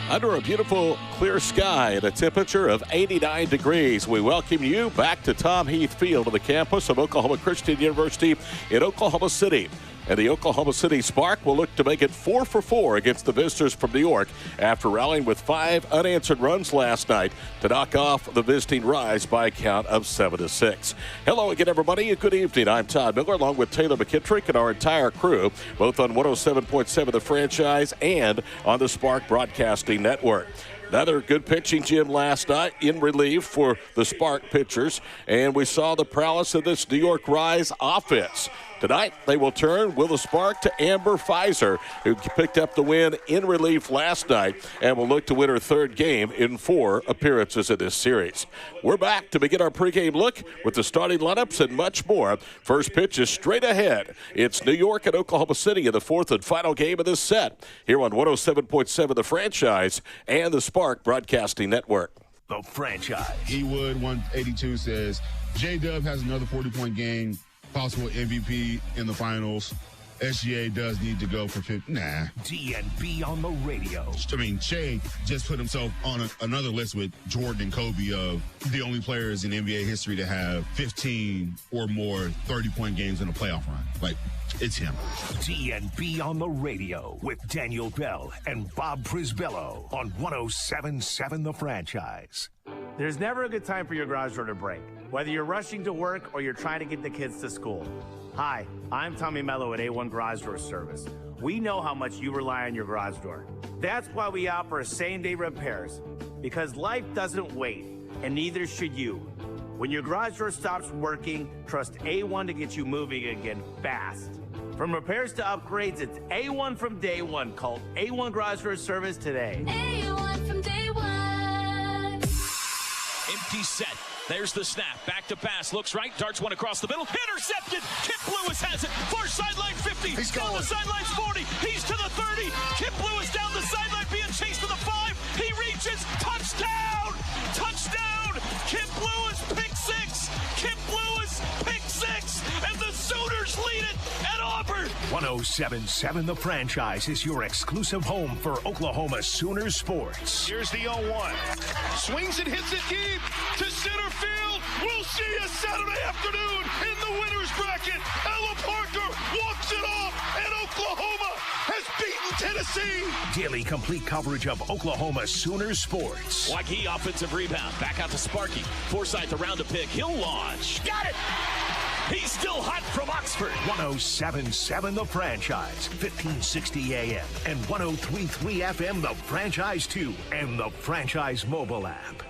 Under a beautiful clear sky and a temperature of 89 degrees, we welcome you back to Tom Heath Field on the campus of Oklahoma Christian University in Oklahoma City. And the Oklahoma City Spark will look to make it 4 for 4 against the visitors from New York after rallying with 5 unanswered runs last night to knock off the visiting Rise by a count of 7-6. Hello again, everybody, and good evening. I'm Todd Miller along with Taylor McKittrick and our entire crew, both on 107.7 The Franchise and on the Spark Broadcasting Network. Another good pitching gym last night in relief for the Spark pitchers, and we saw the prowess of this New York Rise offense. Tonight, they will turn Will the Spark to Amber Pfizer, who picked up the win in relief last night and will look to win her third game in 4 appearances in this series. We're back to begin our pregame look with the starting lineups and much more. First pitch is straight ahead. It's New York and Oklahoma City in the 4th and final game of this set here on 107.7 The Franchise and the Spark Broadcasting Network. The Franchise. Ewood 182 says, J-Dub has another 40-point game. Possible MVP in the finals. SGA does need to go for 50. Nah. DNB on the radio. I mean, Shea just put himself on another list with Jordan and Kobe of the only players in NBA history to have 15 or more 30-point games in a playoff run. Like, it's him. DNB on the radio with Daniel Bell and Bob Prisbillo on 107.7 The Franchise. There's never a good time for your garage door to break, whether you're rushing to work or you're trying to get the kids to school. Hi, I'm Tommy Mello at A1 Garage Door Service. We know how much you rely on your garage door. That's why we offer same-day repairs, because life doesn't wait, and neither should you. When your garage door stops working, trust A1 to get you moving again fast. From repairs to upgrades, it's A1 from day one. Call A1 Garage Door Service today. A1 from day one. Empty set. There's the snap. Back to pass. Looks right. Darts one across the middle. Intercepted. Kip Lewis has it. Far sideline 50. He's down going. the sidelines 40. He's to the 30. Kip Lewis down the sideline being chased to the 5. He reaches. Touchdown. Touchdown. Kip Lewis pick 6. Kip Lewis pick 6. And the Sooners lead it at Auburn. 107.7 The Franchise is your exclusive home for Oklahoma Sooners sports. Here's the 0-1. Swings and hits it deep to center field. We'll see you Saturday afternoon in the winner's bracket. Ella Parker walks it off, and Oklahoma has beaten Tennessee. Daily complete coverage of Oklahoma Sooners sports. Waukee offensive rebound. Back out to Sparky. Forsythe around to pick. He'll launch. Got it. He's still hot from Oxford. 107.7 The Franchise, 1560 AM and 103.3 FM The Franchise 2 and the Franchise mobile app.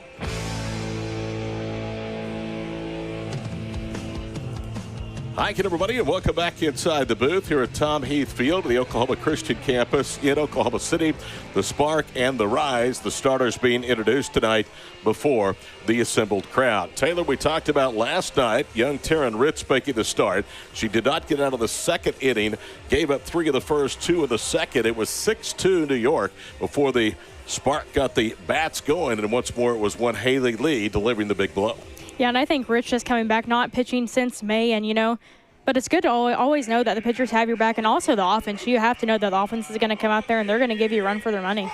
Hi again, everybody, and welcome back inside the booth here at Tom Heath Field, the Oklahoma Christian campus in Oklahoma City. The Spark and the Rise, the starters being introduced tonight before the assembled crowd. Taylor, we talked about last night, young Taryn Ritz making the start. She did not get out of the second inning, gave up 3 of the first, 2 of the second. It was 6-2 New York before the Spark got the bats going, and once more it was one Haley Lee delivering the big blow. Yeah, and I think Rich is coming back, not pitching since May, and but it's good to always know that the pitchers have your back, and also the offense. You have to know that the offense is going to come out there and they're going to give you a run for their money.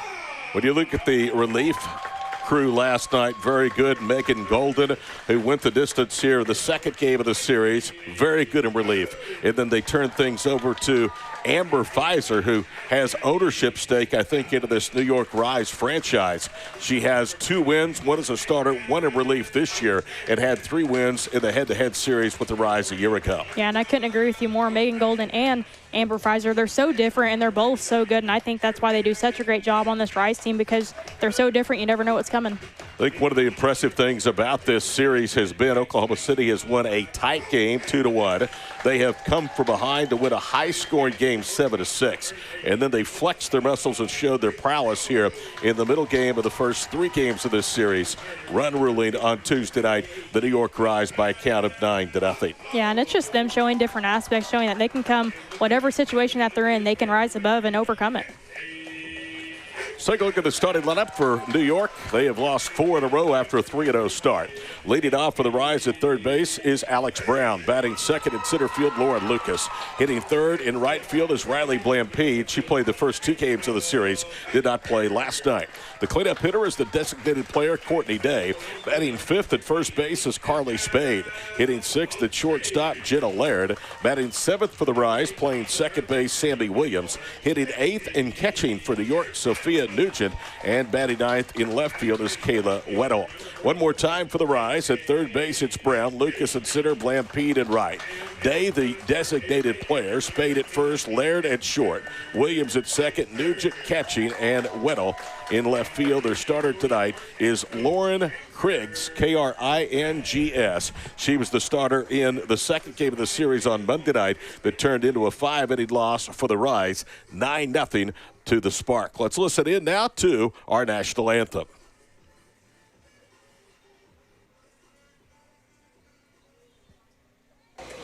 When you look at the relief crew last night, very good. Megan Golden, who went the distance here the second game of the series, very good in relief. And then they turned things over to Amber Pfizer, who has ownership stake, I think, into this New York Rise franchise. She has 2 wins, 1 as a starter, 1 in relief this year, and had 3 wins in the head-to-head series with the Rise a year ago. Yeah, and I couldn't agree with you more. Megan Golden and Amber Pfizer, they're so different, and they're both so good, and I think that's why they do such a great job on this Rise team, because they're so different, you never know what's coming. I think one of the impressive things about this series has been Oklahoma City has won a tight game 2-1. They have come from behind to win a high-scoring game 7-6. And then they flexed their muscles and showed their prowess here in the middle game of the first 3 games of this series. Run ruling on Tuesday night, the New York Rise by a count of 9-0. Yeah, and it's just them showing different aspects, showing that they can come, whatever situation that they're in, they can rise above and overcome it. Let's take a look at the starting lineup for New York. They have lost 4 in a row after a 3-0 start. Leading off for the Rise at third base is Alex Brown. Batting second in center field, Lauren Lucas. Hitting third in right field is Riley Blampede. She played the first 2 games of the series, did not play last night. The cleanup hitter is the designated player, Courtney Day. Batting fifth at first base is Carly Spade. Hitting sixth at shortstop, Jenna Laird. Batting seventh for the Rise, playing second base, Sammy Williams. Hitting eighth and catching for New York, Sophia Nugent. And batting ninth in left field is Kayla Weddle. One more time for the Rise. At third base, it's Brown, Lucas at center, Blampede at right. Day, the designated player. Spade at first, Laird at short. Williams at second, Nugent catching, and Weddle in left field. Their starter tonight is Lauren Kriggs, Krings. She was the starter in the second game of the series on Monday night that turned into a 5-inning loss for the Rise, 9-0 to the Spark. Let's listen in now to our national anthem.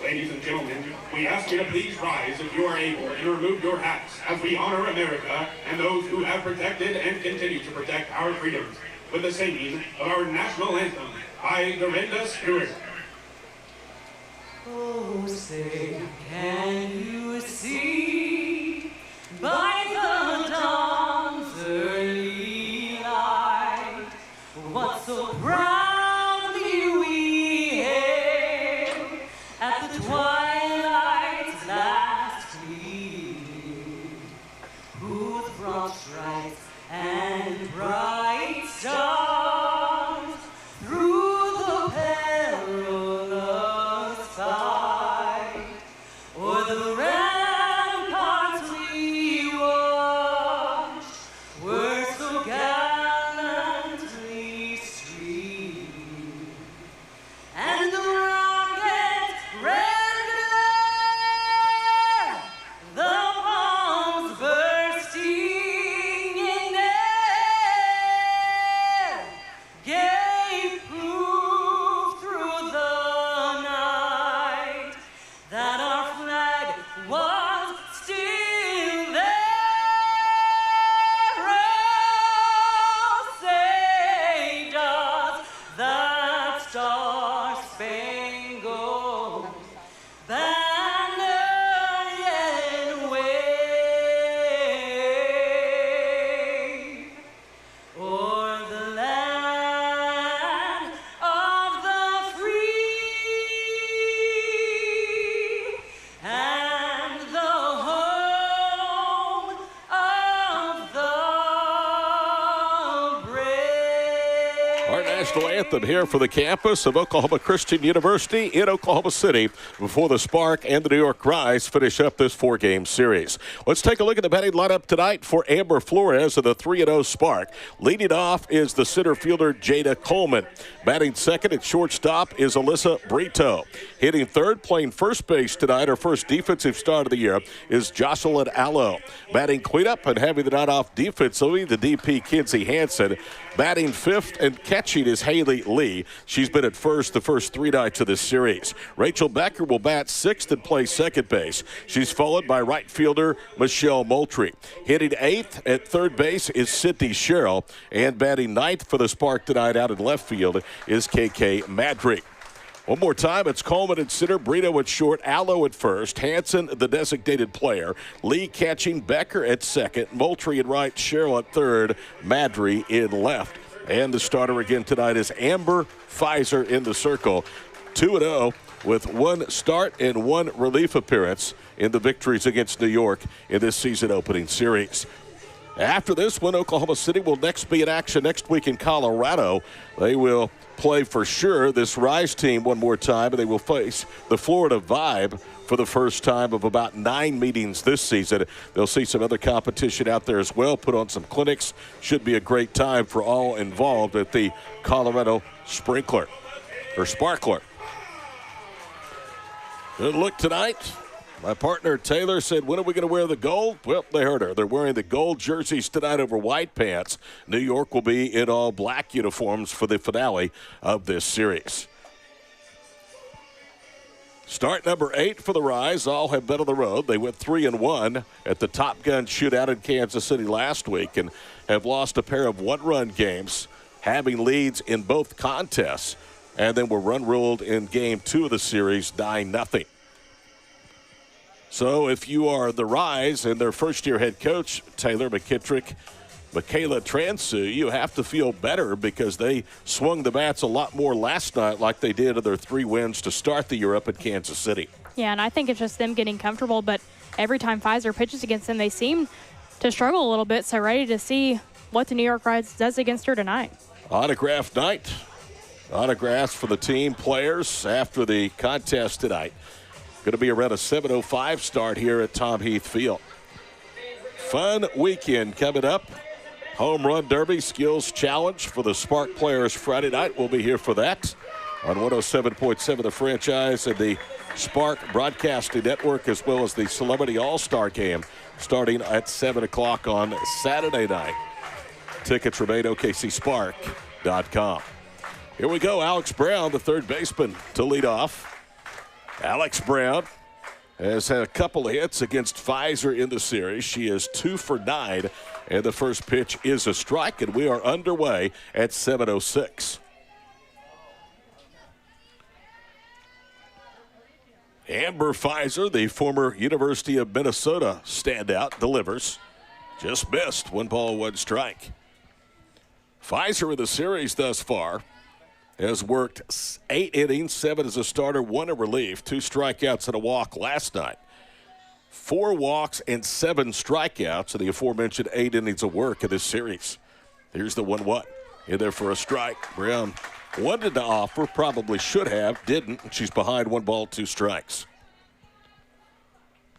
Ladies and gentlemen, we ask you to please rise if you are able and remove your hats as we honor America and those who have protected and continue to protect our freedoms with the singing of our national anthem by Dorinda Stewart. Oh, say, can you see by the dawn's early light what so proudly we hailed at the twilight's last gleam, whose broad stripes and bright stars through the perilous fight o'er the ramparts we watched were so gallantly streamed, and the rocket red glare, the bombs bursting in air, gave proof through the night that our flag was still there. Oh, say does that star-spangled banner yet wave o'er the land of the free and the home of the brave. Our national anthem here for the campus of Oklahoma Christian University in Oklahoma City before the Spark and the New York Rise finish up this 4-game series. Let's take a look at the batting lineup tonight for Amber Flores of the 3-0 Spark. Leading off is the center fielder Jada Coleman. Batting second at shortstop is Alyssa Brito. Hitting third, playing first base tonight, her first defensive start of the year, is Jocelyn Allo. Batting cleanup and having the night off defensively, the DP Kinsey Hansen. Batting fifth and catching is Haley Lee. She's been at first the first 3 nights of this series. Rachel Becker will bat sixth and play second base. She's followed by right fielder Michelle Moultrie. Hitting eighth at third base is Sydney Sherrill. And batting ninth for the Spark tonight out in left field is KK Madry. One more time, it's Coleman at center, Brito at short, Allo at first, Hansen the designated player, Lee catching, Becker at second, Moultrie at right, Sherrill at third, Madry in left. And the starter again tonight is Amber Pfizer in the circle. 2-0 with 1 start and 1 relief appearance in the victories against New York in this season opening series. After this one, Oklahoma City will next be in action next week in Colorado. They will play for sure this Rise team one more time, and they will face the Florida Vibe for the first time of about 9 meetings this season. They'll see some other competition out there as well, put on some clinics. Should be a great time for all involved at the Colorado Sparkler. Good look tonight. My partner Taylor said, when are we going to wear the gold? Well, they heard her. They're wearing the gold jerseys tonight over white pants. New York will be in all black uniforms for the finale of this series. Start number 8 for the Rise. All have been on the road. They went 3-1 at the Top Gun shootout in Kansas City last week and have lost a pair of 1-run games having leads in both contests, and then were run ruled in Game 2 of the series, 9-0. So if you are the Rise and their first-year head coach, Taylor McKittrick, Michaela Transu, you have to feel better because they swung the bats a lot more last night like they did in their 3 wins to start the year up at Kansas City. Yeah, and I think it's just them getting comfortable, but every time Pfizer pitches against them, they seem to struggle a little bit, so ready to see what the New York Rise does against her tonight. Autograph night. Autographs for the team players after the contest tonight. Going to be around a 7:05 start here at Tom Heath Field. Fun weekend coming up. Home Run Derby Skills Challenge for the Spark players Friday night. We'll be here for that on 107.7 The Franchise and the Spark Broadcasting Network, as well as the Celebrity All-Star Game starting at 7 o'clock on Saturday night. Tickets remain OKCSpark.com. Here we go. Alex Brown, the third baseman, to lead off. Alex Brown has had a couple of hits against Pfizer in the series. She is 2 for 9, and the first pitch is a strike, and we are underway at 7:06. Amber Pfizer, the former University of Minnesota standout, delivers. Just missed. 1 ball, 1 strike. Pfizer in the series thus far has worked 8 innings, 7 as a starter, 1 in relief, 2 strikeouts and a walk last night. 4 walks and 7 strikeouts in the aforementioned 8 innings of work in this series. Here's the 1-1. In there for a strike. Brown wanted to offer, probably should have, didn't. She's behind 1 ball, 2 strikes.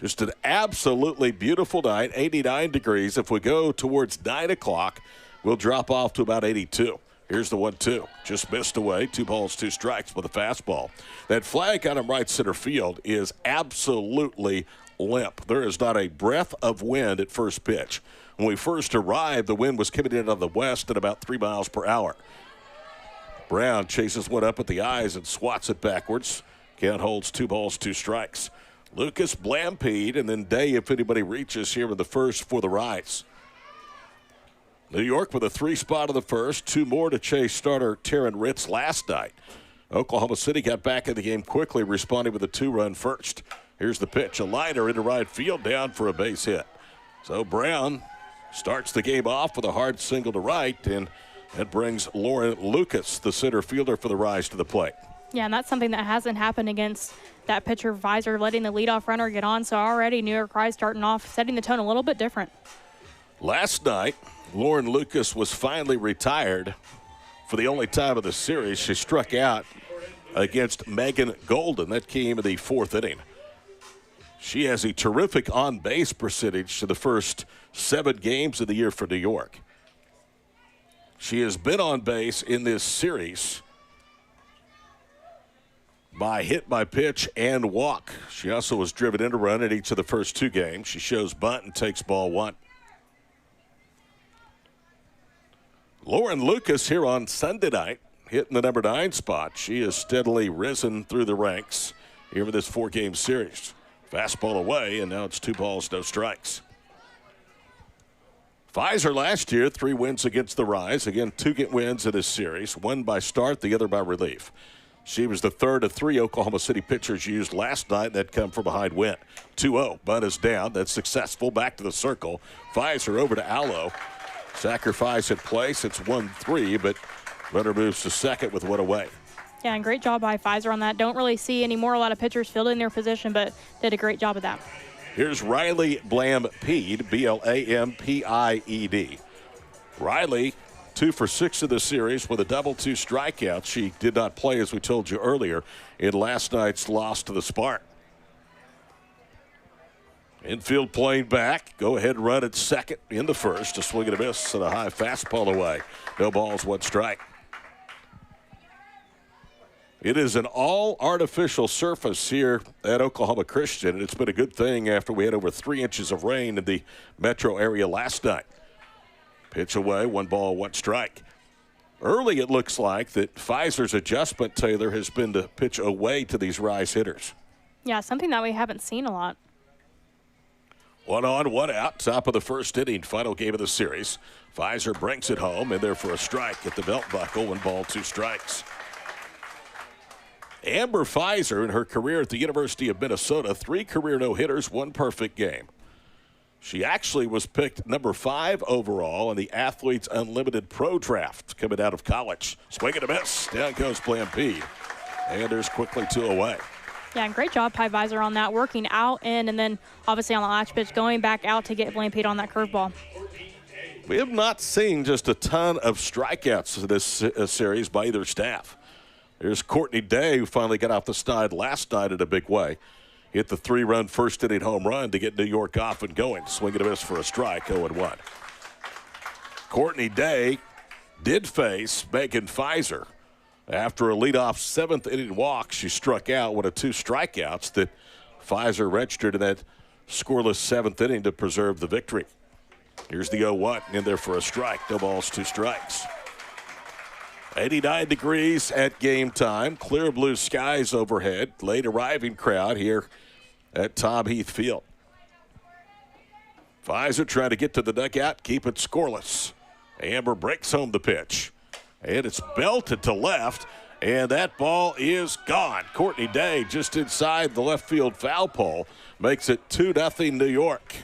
Just an absolutely beautiful night, 89 degrees. If we go towards 9 o'clock, we'll drop off to about 82. Here's the 1-2. Just missed away. 2 balls, 2 strikes with a fastball. That flag out in right center field is absolutely limp. There is not a breath of wind at first pitch. When we first arrived, the wind was coming in out of the west at about 3 miles per hour. Brown chases one up at the eyes and swats it backwards. Count holds 2 balls, 2 strikes. Lucas Blampede, and then Day, if anybody reaches here in the first for the Rise. New York with a 3 spot in the first, 2 more to chase starter Taryn Ritz last night. Oklahoma City got back in the game quickly, responding with a 2-run first. Here's the pitch, a liner into right field, down for a base hit. So Brown starts the game off with a hard single to right, and that brings Lauren Lucas, the center fielder for the Rise, to the plate. Yeah, and that's something that hasn't happened against that pitcher, Pfizer, letting the leadoff runner get on. So already New York Rise starting off, setting the tone a little bit different. Last night, Lauren Lucas was finally retired for the only time of the series. She struck out against Megan Golden. That came in the 4th inning. She has a terrific on-base percentage to the first 7 games of the year for New York. She has been on base in this series by hit by pitch and walk. She also was driven in a run in each of the first 2 games. She shows bunt and takes ball 1. Lauren Lucas here on Sunday night, hitting the number 9 spot. She has steadily risen through the ranks here in this 4-game series. Fastball away, and now it's 2 balls, no strikes. Pfizer last year, 3 wins against the Rise. Again, 2 wins in this series, 1 by start, the other by relief. She was the 3rd of 3 Oklahoma City pitchers used last night. That come from behind win. 2-0, bunt is down. That's successful. Back to the circle. Pfizer over to Allo. Sacrifice at place. It's 1-3, but runner moves to second with 1 away. Yeah, and great job by Pfizer on that. Don't really see anymore a lot of pitchers fielding their position, but did a great job of that. Here's Riley Blampede, Blampide. Riley, 2 for 6 in the series with a double, 2 strikeouts. She did not play, as we told you earlier, in last night's loss to the Spark. Infield playing back. Go ahead run at second in the first. A swing and a miss and a high fastball away. No balls, 1 strike. It is an all-artificial surface here at Oklahoma Christian, and it's been a good thing after we had over 3 inches of rain in the metro area last night. Pitch away, 1 ball, 1 strike. Early, it looks like that Pfizer's adjustment, Taylor, has been to pitch away to these Rise hitters. Yeah, something that we haven't seen a lot. 1 on, 1 out, top of the first inning, final game of the series. Pfizer brings it home, in there for a strike at the belt buckle, 1 ball, 2 strikes. Amber Pfizer, in her career at the University of Minnesota, 3 career no-hitters, 1 perfect game. She actually was picked number 5 overall in the Athletes Unlimited Pro Draft coming out of college. Swing and a miss. Down goes Blampede. And there's quickly 2 away. Yeah, and great job, Pfizer, on that, working out in, and then obviously on the latch pitch, going back out to get Blampede on that curveball. We have not seen just a ton of strikeouts in this series by either staff. There's Courtney Day, who finally got off the snide last night in a big way. Hit the 3-run first-inning home run to get New York off and going. Swing and a miss for a strike, 0-1. Courtney Day did face Megan Pfizer. After a leadoff 7th-inning walk, she struck out one of 2 strikeouts that Pfizer registered in that scoreless 7th inning to preserve the victory. Here's the 0-1, in there for a strike. 2 balls, 2 strikes. 89 degrees at game time. Clear blue skies overhead. Late arriving crowd here at Tom Heath Field. Pfizer trying to get to the dugout, keep it scoreless. Amber breaks home the pitch. And it's belted to left, and that ball is gone. Courtney Day just inside the left field foul pole makes it 2-0 New York.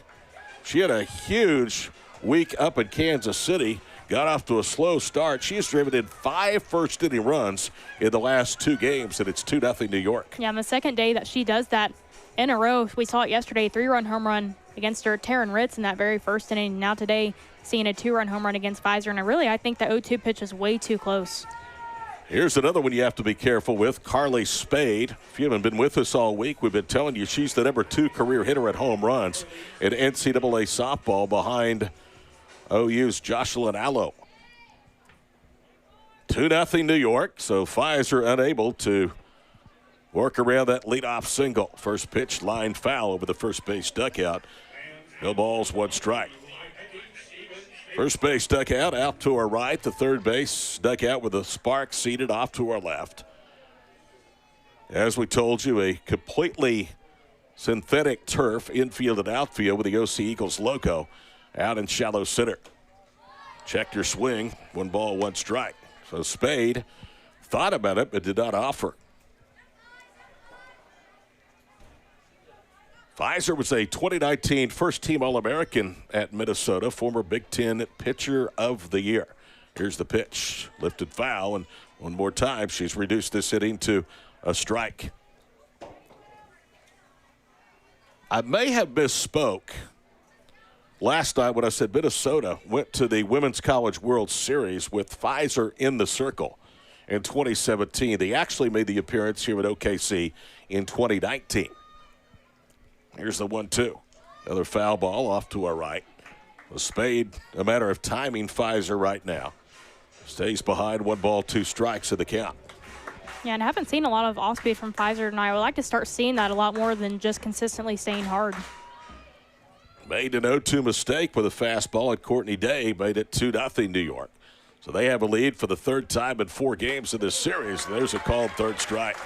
She had a huge week up in Kansas City. Got off to a slow start. She has driven in 5 first-inning runs in the last 2 games, and it's 2-0 New York. Yeah, on the second day that she does that in a row, we saw it yesterday, 3-run home run against her Taryn Ritz in that very first inning. Now today, seeing a 2-run home run against Pfizer, and I think the 0-2 pitch is way too close. Here's another one you have to be careful with, Carly Spade. If you haven't been with us all week, we've been telling you she's the number 2 career hitter at home runs in NCAA softball behind OU's Jocelyn Allo. 2-0 New York, so Pfizer unable to work around that leadoff single. First pitch, line foul over the first base dugout. No balls, 1 strike. First base dugout out to our right. The third base dugout with a Spark seated off to our left. As we told you, a completely synthetic turf, infield and outfield with the OC Eagles logo out in shallow center. Check your swing. 1 ball, 1 strike. So Spade thought about it but did not offer. Pfizer was a 2019 first-team All-American at Minnesota, former Big Ten Pitcher of the Year. Here's the pitch. Lifted foul, and one more time, she's reduced this inning to a strike. I may have misspoke last night when I said Minnesota went to the Women's College World Series with Pfizer in the circle in 2017. They actually made the appearance here at OKC in 2019. Here's the 1-2. Another foul ball off to our right. The Spade, a matter of timing, Pfizer right now. Stays behind, 1 ball, 2 strikes in the count. Yeah, and I haven't seen a lot of off-speed from Pfizer, and I would like to start seeing that a lot more than just consistently staying hard. Made an 0-2 mistake with a fastball, and Courtney Day made it 2-0 New York. So they have a lead for the 3rd time in 4 games in this series. There's a called 3rd strike.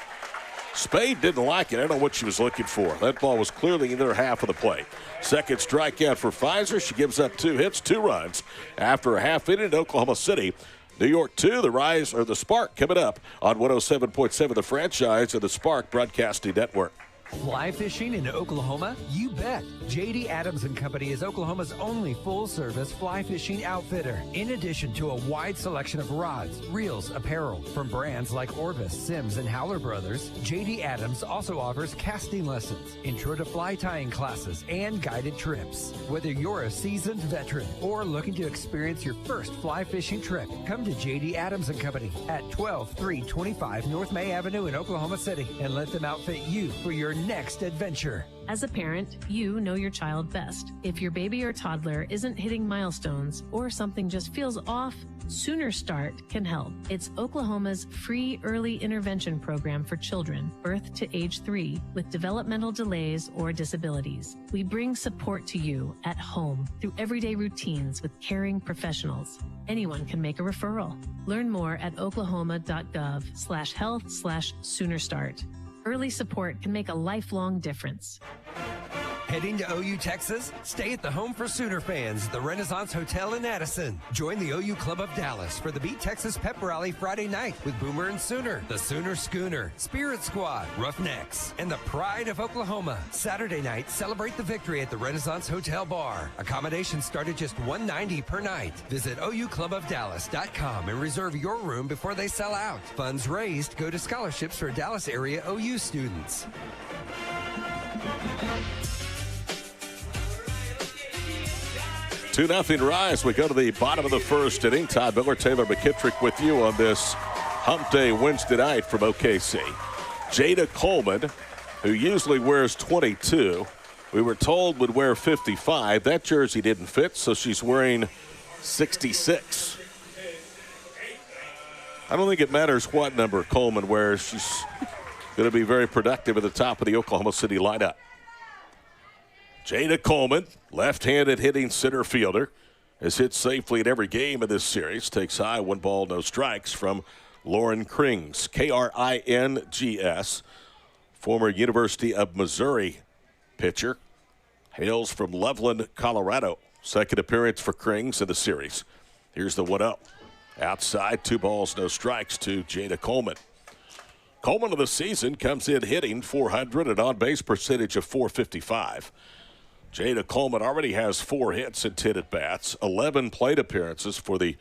Spade didn't like it. I don't know what she was looking for. That ball was clearly in their half of the plate. 2nd strikeout for Pfizer. She gives up 2 hits, 2 runs. After a half inning in Oklahoma City, New York 2, the Spark coming up on 107.7 The Franchise of the Spark Broadcasting Network. Fly fishing in Oklahoma? You bet. J.D. Adams & Company is Oklahoma's only full-service fly fishing outfitter. In addition to a wide selection of rods, reels, apparel from brands like Orvis, Sims, and Howler Brothers, J.D. Adams also offers casting lessons, intro to fly tying classes, and guided trips. Whether you're a seasoned veteran or looking to experience your first fly fishing trip, come to J.D. Adams & Company at 12325 North May Avenue in Oklahoma City and let them outfit you for your next adventure. As a parent, you know your child best. If your baby or toddler isn't hitting milestones or something just feels off, Sooner Start can help. It's Oklahoma's free early intervention program for children, birth to age 3, with developmental delays or disabilities. We bring support to you at home through everyday routines with caring professionals. Anyone can make a referral. Learn more at oklahoma.gov/health/Sooner Start. Early support can make a lifelong difference. Heading to OU, Texas? Stay at the Home for Sooner fans, the Renaissance Hotel in Addison. Join the OU Club of Dallas for the Beat Texas Pep Rally Friday night with Boomer and Sooner, the Sooner Schooner, Spirit Squad, Roughnecks, and the Pride of Oklahoma. Saturday night, celebrate the victory at the Renaissance Hotel Bar. Accommodations start at just $190 per night. Visit OUClubofDallas.com and reserve your room before they sell out. Funds raised go to scholarships for Dallas area OU students. 2-0 rise. We go to the bottom of the first inning. Todd Miller, Taylor McKittrick with you on this Hump Day Wednesday night from OKC. Jada Coleman, who usually wears 22, we were told would wear 55. That jersey didn't fit, so she's wearing 66. I don't think it matters what number Coleman wears. She's going to be very productive at the top of the Oklahoma City lineup. Jada Coleman, left-handed hitting center fielder, has hit safely in every game of this series. Takes high, 1 ball, no strikes from Lauren Krings, Krings, former University of Missouri pitcher. Hails from Loveland, Colorado. Second appearance for Krings in the series. Here's the 1-0. Outside, 2 balls, no strikes to Jada Coleman. Coleman of the season comes in hitting .400, an on-base percentage of .455. Jada Coleman already has 4 hits and 10 at-bats, 11 plate appearances for the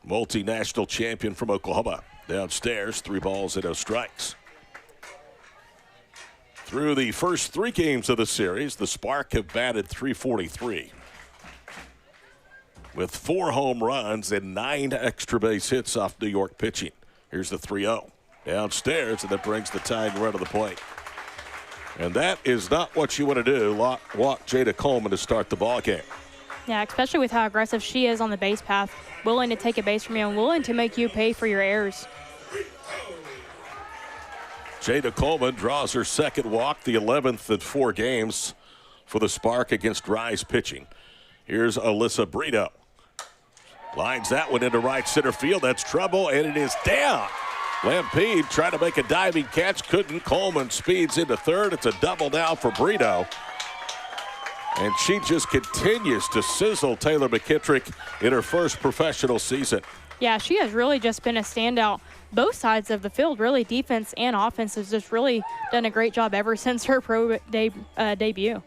multinational champion from Oklahoma. Downstairs, 3 balls and no strikes. Through the first 3 games of the series, the Spark have batted .343. With 4 home runs and 9 extra base hits off New York pitching. Here's the 3-0. Downstairs, and that brings the tying run to the plate. And that is not what you want to do, walk Jada Coleman to start the ball game. Yeah, especially with how aggressive she is on the base path, willing to take a base from you and willing to make you pay for your errors. Jada Coleman draws her second walk, the 11th in 4 games for the Spark against Rise pitching. Here's Alyssa Brito. Lines that one into right center field. That's trouble, and it is down. Lampede trying to make a diving catch, couldn't. Coleman speeds into third. It's a double down for Brito. And she just continues to sizzle Taylor McKittrick in her first professional season. Yeah, she has really just been a standout. Both sides of the field, really, defense and offense, has just really done a great job ever since her pro debut.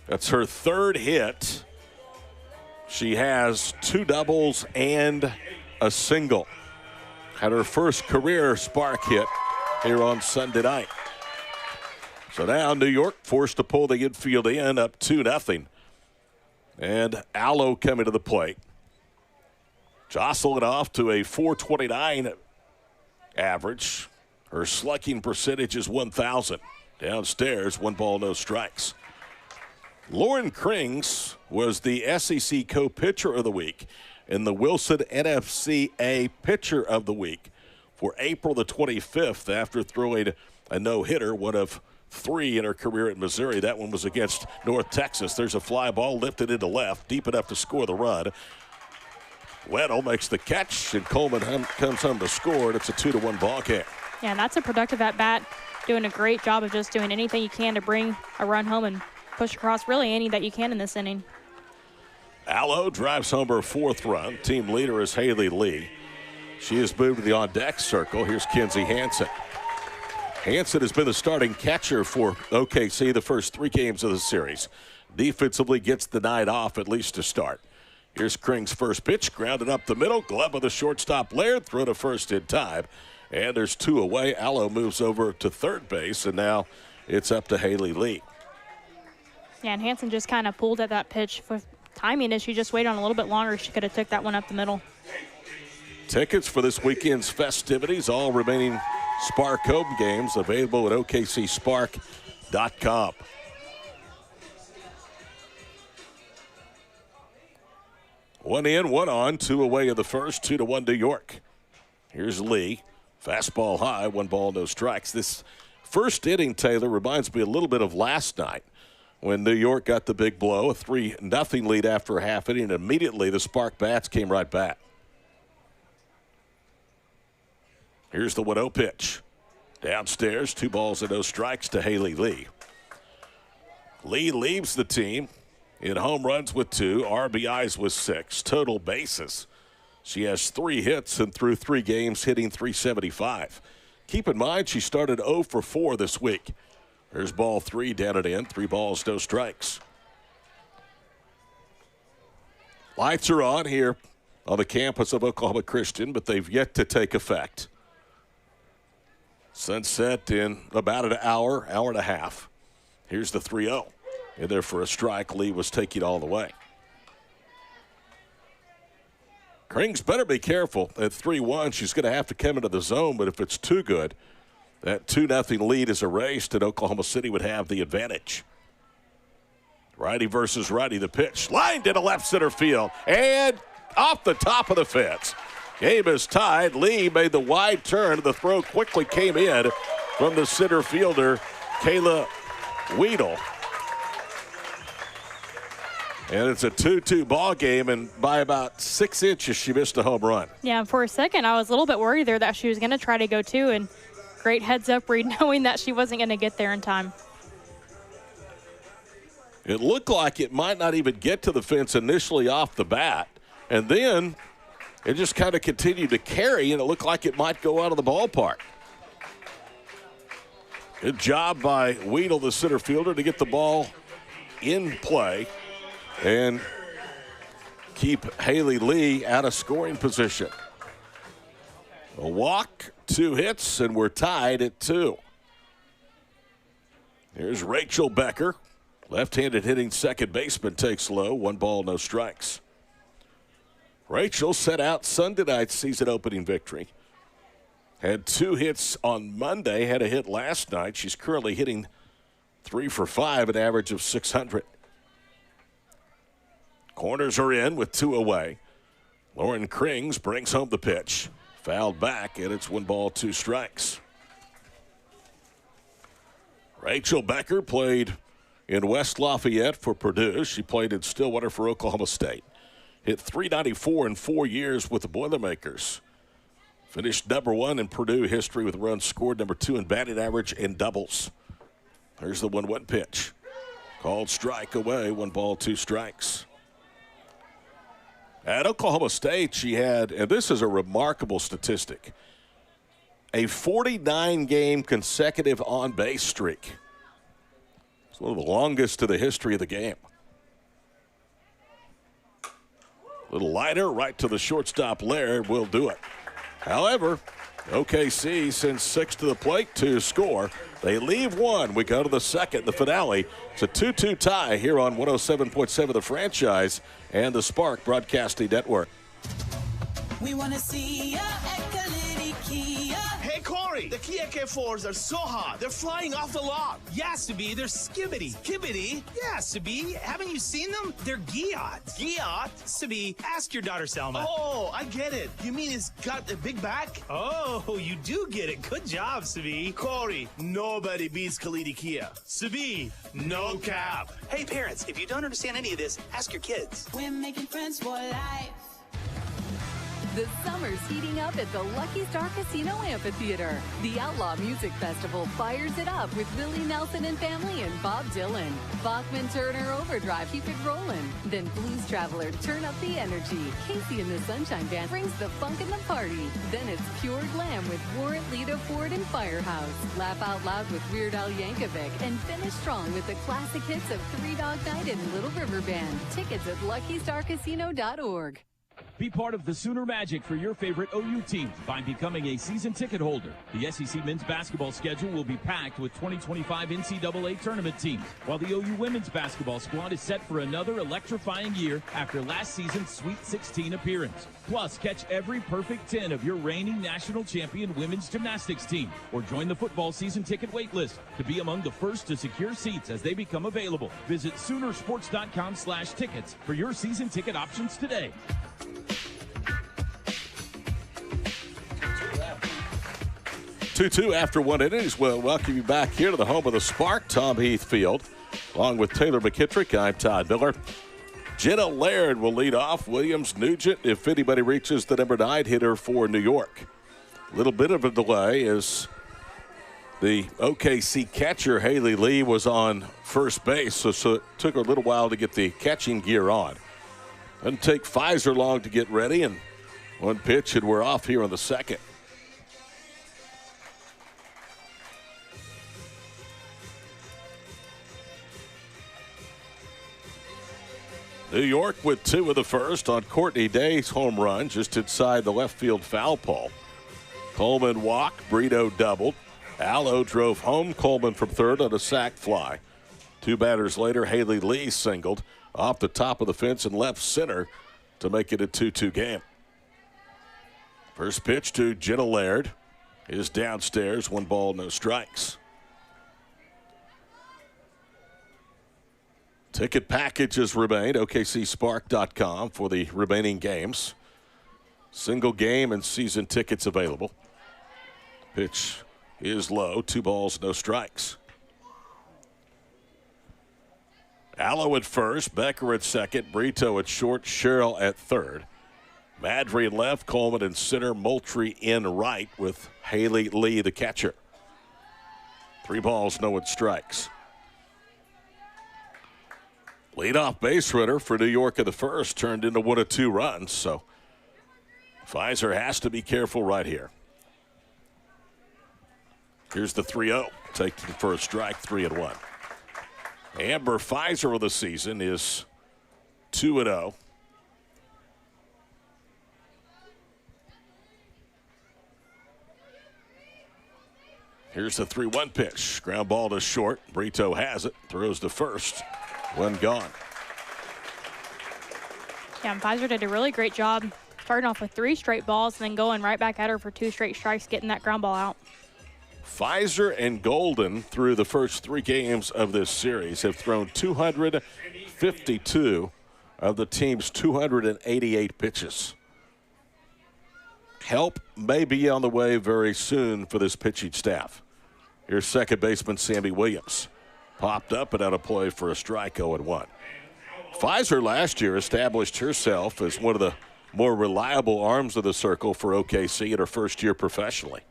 That's her 3rd hit. She has 2 doubles and a single. Had her first career Spark hit here on Sunday night. So now New York forced to pull the infield in, up 2-0. And Allo coming to the plate. Jostle it off to a .429 average. Her slugging percentage is 1,000. Downstairs, 1 ball, no strikes. Lauren Krings was the SEC co-pitcher of the week and the Wilson NFCA Pitcher of the Week for April the 25th after throwing a no-hitter, one of 3 in her career at Missouri. That one was against North Texas. There's a fly ball lifted into left, deep enough to score the run. Weddle makes the catch, and Coleman comes home to score, and it's a 2-1 ball game. Yeah, that's a productive at-bat, doing a great job of just doing anything you can to bring a run home and push across really any that you can in this inning. Allo drives home her 4th run. Team leader is Haley Lee. She has moved to the on-deck circle. Here's Kinsey Hansen. Hansen has been the starting catcher for OKC the first 3 games of the series. Defensively gets the night off, at least to start. Here's Krings' first pitch, grounded up the middle. Glove of the shortstop Laird, throw to first in time. And there's 2 away. Allo moves over to third base, and now it's up to Haley Lee. Yeah, and Hansen just kind of pulled at that pitch. For timing, if she just waited on a little bit longer, she could have took that one up the middle. Tickets for this weekend's festivities, all remaining Spark home games, available at OKCSpark.com. One in, 1 on, 2 away in the first, 2-1 New York. Here's Lee. Fastball high, 1 ball, no strikes. This first inning, Taylor, reminds me a little bit of last night when New York got the big blow, a 3-0 lead after a half inning, and immediately the Spark bats came right back. Here's the 1-0 pitch. Downstairs, 2 balls and no strikes to Haley Lee. Lee leads the team in home runs with 2, RBIs with 6, total bases. She has 3 hits and through 3 games hitting .375. Keep in mind she started 0 for 4 this week. There's ball 3 down and in, 3 balls, no strikes. Lights are on here on the campus of Oklahoma Christian, but they've yet to take effect. Sunset in about an hour, hour and a half. Here's the 3-0. In there for a strike. Lee was taking all the way. Krings better be careful. At 3-1, she's going to have to come into the zone, but if it's too good, that 2-0 lead is erased, and Oklahoma City would have the advantage. Righty versus righty, the pitch. Lined into left center field, and off the top of the fence. Game is tied. Lee made the wide turn. The throw quickly came in from the center fielder, Kayla Weedle. And it's a 2-2 ball game, and by about 6 inches, she missed a home run. Yeah, for a second, I was a little bit worried there that she was going to try to go 2, and great heads-up read knowing that she wasn't going to get there in time. It looked like it might not even get to the fence initially off the bat, and then it just kind of continued to carry, and it looked like it might go out of the ballpark. Good job by Weedle, the center fielder, to get the ball in play and keep Haley Lee out of scoring position. A walk, 2 hits, and we're tied at 2. Here's Rachel Becker. Left-handed hitting second baseman takes low. 1 ball, no strikes. Rachel set out Sunday night's season opening victory. Had 2 hits on Monday, had a hit last night. She's currently hitting 3 for 5, an average of .600. Corners are in with 2 away. Lauren Krings brings home the pitch. Fouled back, and it's 1 ball, 2 strikes. Rachel Becker played in West Lafayette for Purdue. She played in Stillwater for Oklahoma State. Hit .394 in 4 years with the Boilermakers. Finished #1 in Purdue history with runs scored, #2 in batting average and doubles. There's the 1-1 pitch. Called strike away, 1 ball, 2 strikes. At Oklahoma State, she had, and this is a remarkable statistic, a 49-game consecutive on-base streak. It's one of the longest in the history of the game. Little lighter, right to the shortstop Laird will do it. However, OKC sends 6 to the plate to score. They leave 1. We go to the second, the finale. It's a 2-2 tie here on 107.7 The Franchise and the Spark Broadcasting Network. We want to see ya at Kalidi Kia. Hey, Corey, the Kia K4s are so hot. They're flying off the lot. Yeah, Sabi, they're skibbity. Skibbity? Yeah, Sabi, haven't you seen them? They're Giot. Giot? Sabi, ask your daughter, Selma. Oh, I get it. You mean it's got a big back? Oh, you do get it. Good job, Sabi. Corey, nobody beats Kalidi Kia. Sabi, no cap. Hey, parents, if you don't understand any of this, ask your kids. We're making friends for life. The summer's heating up at the Lucky Star Casino Amphitheater. The Outlaw Music Festival fires it up with Willie Nelson and Family and Bob Dylan. Bachman Turner Overdrive, keep it rolling. Then Blues Traveler, turn up the energy. Casey and the Sunshine Band brings the funk in the party. Then it's pure glam with Warrant, Lita Ford, and Firehouse. Laugh out loud with Weird Al Yankovic and finish strong with the classic hits of Three Dog Night and Little River Band. Tickets at LuckyStarCasino.org. Be part of the Sooner Magic for your favorite OU teams by becoming a season ticket holder. The SEC men's basketball schedule will be packed with 2025 NCAA tournament teams, while the OU women's basketball squad is set for another electrifying year after last season's Sweet 16 appearance. Plus, catch every perfect 10 of your reigning national champion women's gymnastics team, or join the football season ticket wait list to be among the first to secure seats as they become available. Visit Soonersports.com/tickets for your season ticket options today. 2-2 after 1 innings. We'll welcome you back here to the home of the Spark, Tom Heath Field. Along with Taylor McKittrick, I'm Todd Miller. Jenna Laird will lead off. Williams Nugent, if anybody reaches the #9 hitter for New York. A little bit of a delay as The OKC catcher, Haley Lee, was on first base, so it took her a little while to get the catching gear on. Doesn't take Pfizer long to get ready, and one pitch and we're off here on the second. New York with 2 of the first on Courtney Day's home run just inside the left field foul pole. Coleman walked, Brito doubled. Allo drove home Coleman from third on a sac fly. 2 batters later, Haley Lee singled off the top of the fence and left center to make it a 2-2 game. First pitch to Jenna Laird is downstairs, 1 ball, no strikes. Ticket packages remain, OKCSpark.com for the remaining games. Single game and season tickets available. Pitch is low, 2 balls, no strikes. Allo at first, Becker at second, Brito at short, Sherrill at third. Madry in left, Coleman in center, Moultrie in right with Haley Lee the catcher. 3 balls, no strikes. Leadoff base runner for New York in the first turned into 1 of 2 runs, so Pfizer has to be careful right here. Here's the 3-0. Take to the first strike, 3-1. Amber Pfizer of the season is 2-0. Here's the 3-1 pitch. Ground ball to short. Brito has it. Throws to first. 1 gone. Yeah, and Pfizer did a really great job starting off with 3 straight balls and then going right back at her for 2 straight strikes, getting that ground ball out. Pfizer and Golden, through the first 3 games of this series, have thrown 252 of the team's 288 pitches. Help may be on the way very soon for this pitching staff. Here's second baseman Sammy Williams. Popped up and out of play for a strike, 0-1. Pfizer last year established herself as one of the more reliable arms of the circle for OKC in her first year professionally.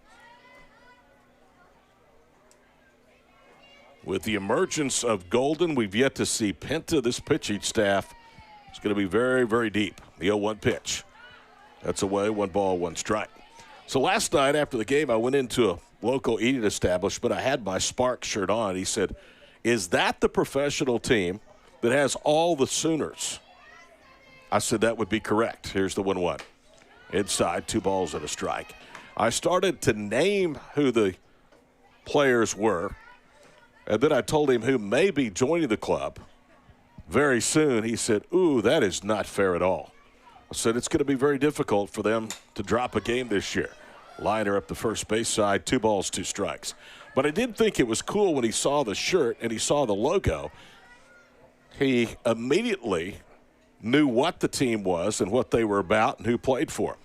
With the emergence of Golden, we've yet to see Penta. This pitching staff is going to be very, very deep. The 0-1 pitch. That's away, 1 ball, 1 strike. So last night after the game, I went into a local eating establishment. I had my Spark shirt on. He said, "Is that the professional team that has all the Sooners?" I said that would be correct. Here's the 1-1. Inside, 2 balls and a strike. I started to name who the players were, and then I told him who may be joining the club very soon. He said, "Ooh, that is not fair at all." I said it's going to be very difficult for them to drop a game this year. Liner up the first base side, 2 balls, 2 strikes. But I did think it was cool when he saw the shirt and he saw the logo. He immediately knew what the team was and what they were about and who played for him.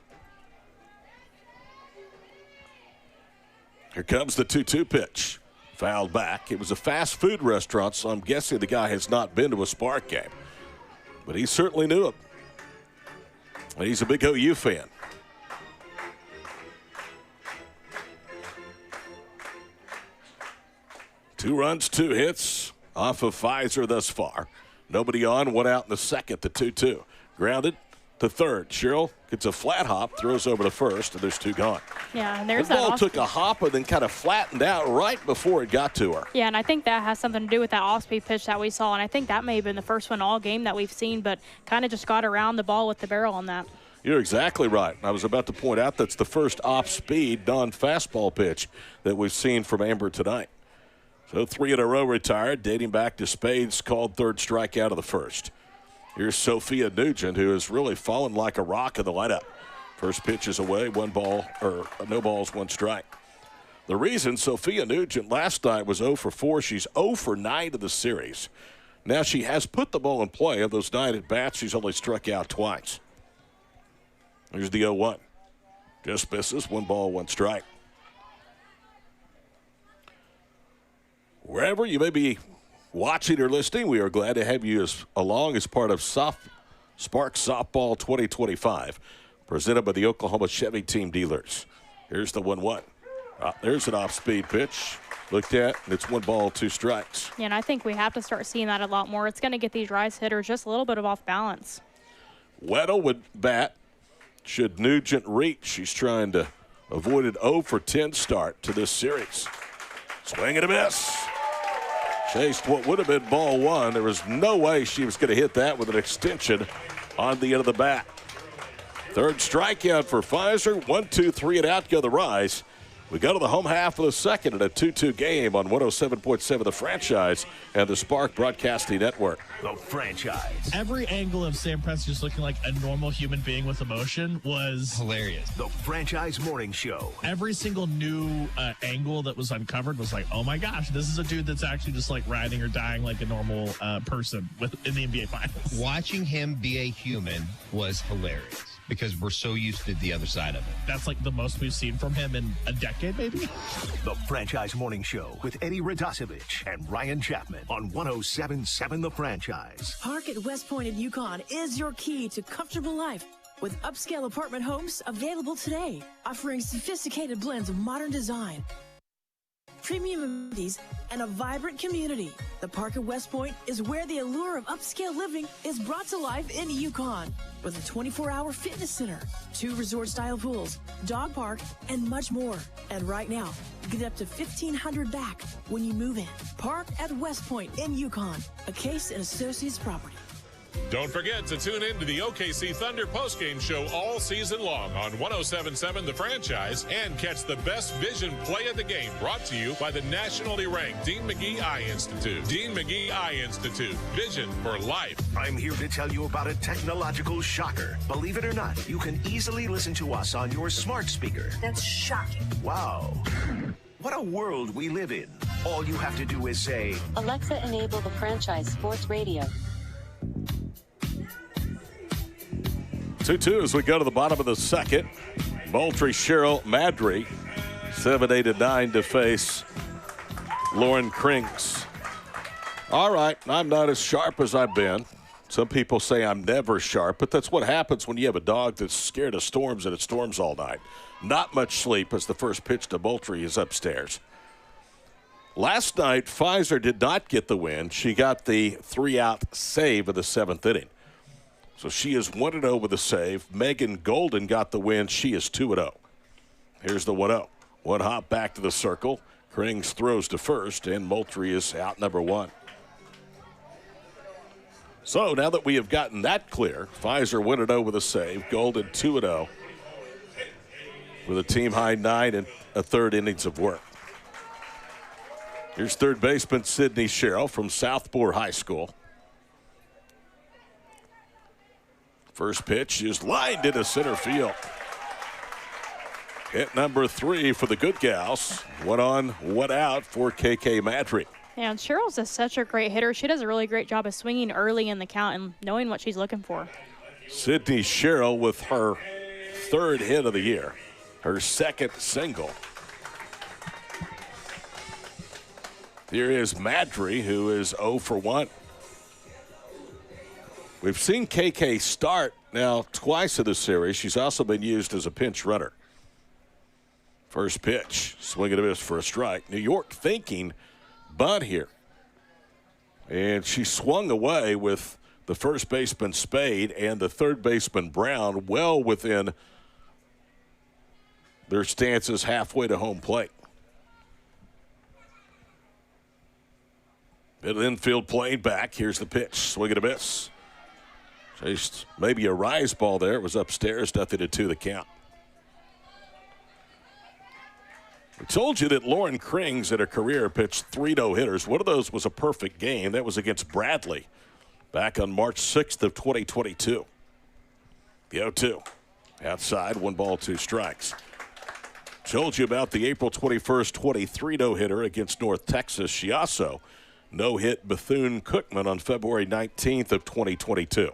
Here comes the 2-2 pitch. Fouled back. It was a fast food restaurant, so I'm guessing the guy has not been to a Spark game. But he certainly knew him. And he's a big OU fan. Two runs, 2 hits off of Pfizer thus far. Nobody on, 1 out in the second, the 2-2. Grounded to third. Sherrill gets a flat hop, throws over to first, and there's 2 gone. Yeah, and there's the that ball off took a hop and then kind of flattened out right before it got to her. Yeah, and I think that has something to do with that off-speed pitch that we saw, and I think that may have been the first one all game that we've seen, but kind of just got around the ball with the barrel on that. You're exactly right. I was about to point out that's the first off-speed non-fastball pitch that we've seen from Amber tonight. So 3 in a row retired, dating back to Spade's called third strikeout of the first. Here's Sophia Nugent, who has really fallen like a rock in the lineup. First pitch is away, 1 ball, or no balls, 1 strike. The reason Sophia Nugent last night was 0 for 4, she's 0 for 9 of the series. Now she has put the ball in play. Of those 9 at bats, she's only struck out twice. Here's the 0-1. Just misses, 1 ball, 1 strike. Wherever you may be watching or listening, we are glad to have you along as part of Spark Softball 2025, presented by the Oklahoma Chevy Team Dealers. Here's the 1-1. There's an off-speed pitch. looked at, and it's 1 ball, 2 strikes. Yeah, and I think we have to start seeing that a lot more. It's going to get these rise hitters just a little bit of off balance. Weddle would bat. Should Nugent reach? She's trying to avoid an 0 for 10 start to this series. Swing and a miss. Chased what would have been ball 1. There was no way she was going to hit that with an extension on the end of the bat. Third strikeout for Pfizer. 1, 2, 3 and out go the Rise. We go to the home half of the second in a 2-2 game on 107.7 The Franchise and the Spark Broadcasting Network. The Franchise. Every angle of Sam Press just looking like a normal human being with emotion was hilarious. The Franchise Morning Show. Every single new angle that was uncovered was like, oh my gosh, this is a dude that's actually just like riding or dying like a normal person in the NBA Finals. Watching him be a human was hilarious, because we're so used to the other side of it. That's like the most we've seen from him in a decade, maybe. The Franchise Morning Show with Eddie Radosevich and Ryan Chapman on 107.7 The Franchise. Park at West Point in Yukon is your key to comfortable life, with upscale apartment homes available today, offering sophisticated blends of modern design, premium amenities, and a vibrant community. The Park at West Point is where the allure of upscale living is brought to life in Yukon, with a 24-hour fitness center, 2 resort-style pools, dog park, and much more. And right now, get up to $1,500 back when you move in. Park at West Point in Yukon, a Case and Associates property. Don't forget to tune in to the OKC Thunder postgame show all season long on 107.7 The Franchise, and catch the best vision play of the game, brought to you by the nationally ranked Dean McGee Eye Institute. Dean McGee Eye Institute. Vision for life. I'm here to tell you about a technological shocker. Believe it or not, you can easily listen to us on your smart speaker. That's shocking. Wow. What a world we live in. All you have to do is say, Alexa, enable the Franchise Sports Radio. 2-2 as we go to the bottom of the second. Moultrie, Cheryl, Madry, 7, 8, and 9 to face Lauren Krings. All right, I'm not as sharp as I've been. Some people say I'm never sharp, but that's what happens when you have a dog that's scared of storms and it storms all night. Not much sleep as the first pitch to Moultrie is upstairs. Last night, Pfizer did not get the win. She got the 3-out save of the 7th inning. So she is 1-0 with a save. Megan Golden got the win. She is 2-0. Here's the 1-0. One hop back to the circle. Krings throws to first, and Moultrie is out number 1. So now that we have gotten that clear, Pfizer 1-0 with a save. Golden 2-0 with a team-high 9 and a third innings of work. Here's third baseman Sydney Sherrill from Southport High School. First pitch is lined into center field. Hit number 3 for the Good Gals. 1 on, 1 out for KK Madry. Yeah, and Cheryl's just such a great hitter. She does a really great job of swinging early in the count and knowing what she's looking for. Sydney Sherrill with her 3rd hit of the year. Her 2nd single. Here is Madry, who is 0 for 1. We've seen KK start now twice in the series. She's also been used as a pinch runner. First pitch, swing and a miss for a strike. New York thinking bunt here. And she swung away with the first baseman Spade and the third baseman Brown well within their stances halfway to home plate. Bit of infield playing back. Here's the pitch, swing and a miss. Chased maybe a rise ball there. It was upstairs, nothing to 2 the count. I told you that Lauren Krings in her career pitched 3 no-hitters. One of those was a perfect game. That was against Bradley back on March 6th of 2022. The 0-2. Outside, 1 ball, 2 strikes. Told you about the April 21st, 23 no-hitter against North Texas. She also no-hit Bethune-Cookman on February 19th of 2022.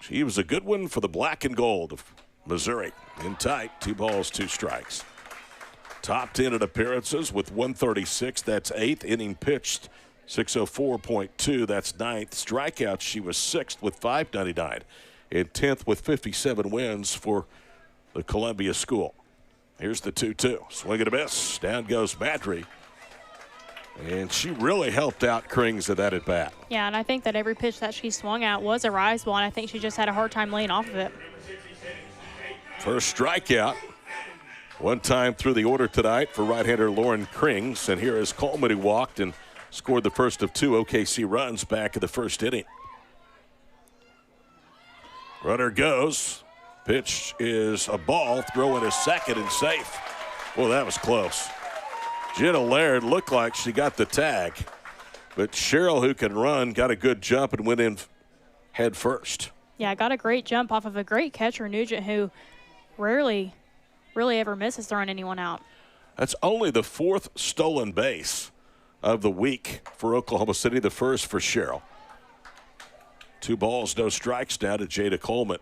She was a good one for the black and gold of Missouri. In tight, 2 balls, 2 strikes. Top 10 in appearances with 136. That's 8th. Inning pitched, 604.2. That's 9th. Strikeouts, she was 6th with 599. And 10th with 57 wins for the Columbia School. Here's the 2-2. Swing and a miss. Down goes Madry. And she really helped out Krings at that at bat. Yeah, and I think that every pitch that she swung at was a rise ball, and I think she just had a hard time laying off of it. First strikeout. One time through the order tonight for right-hander Lauren Krings. And here is Coleman, who walked and scored the first of 2 OKC runs back in the first inning. Runner goes. Pitch is a ball. Throw in a second and safe. Well, that was close. Jenna Laird looked like she got the tag, but Cheryl, who can run, got a good jump and went in head first. Yeah, got a great jump off of a great catcher, Nugent, who rarely really ever misses throwing anyone out. That's only the 4th stolen base of the week for Oklahoma City, the first for Cheryl. 2 balls, no strikes now to Jada Coleman.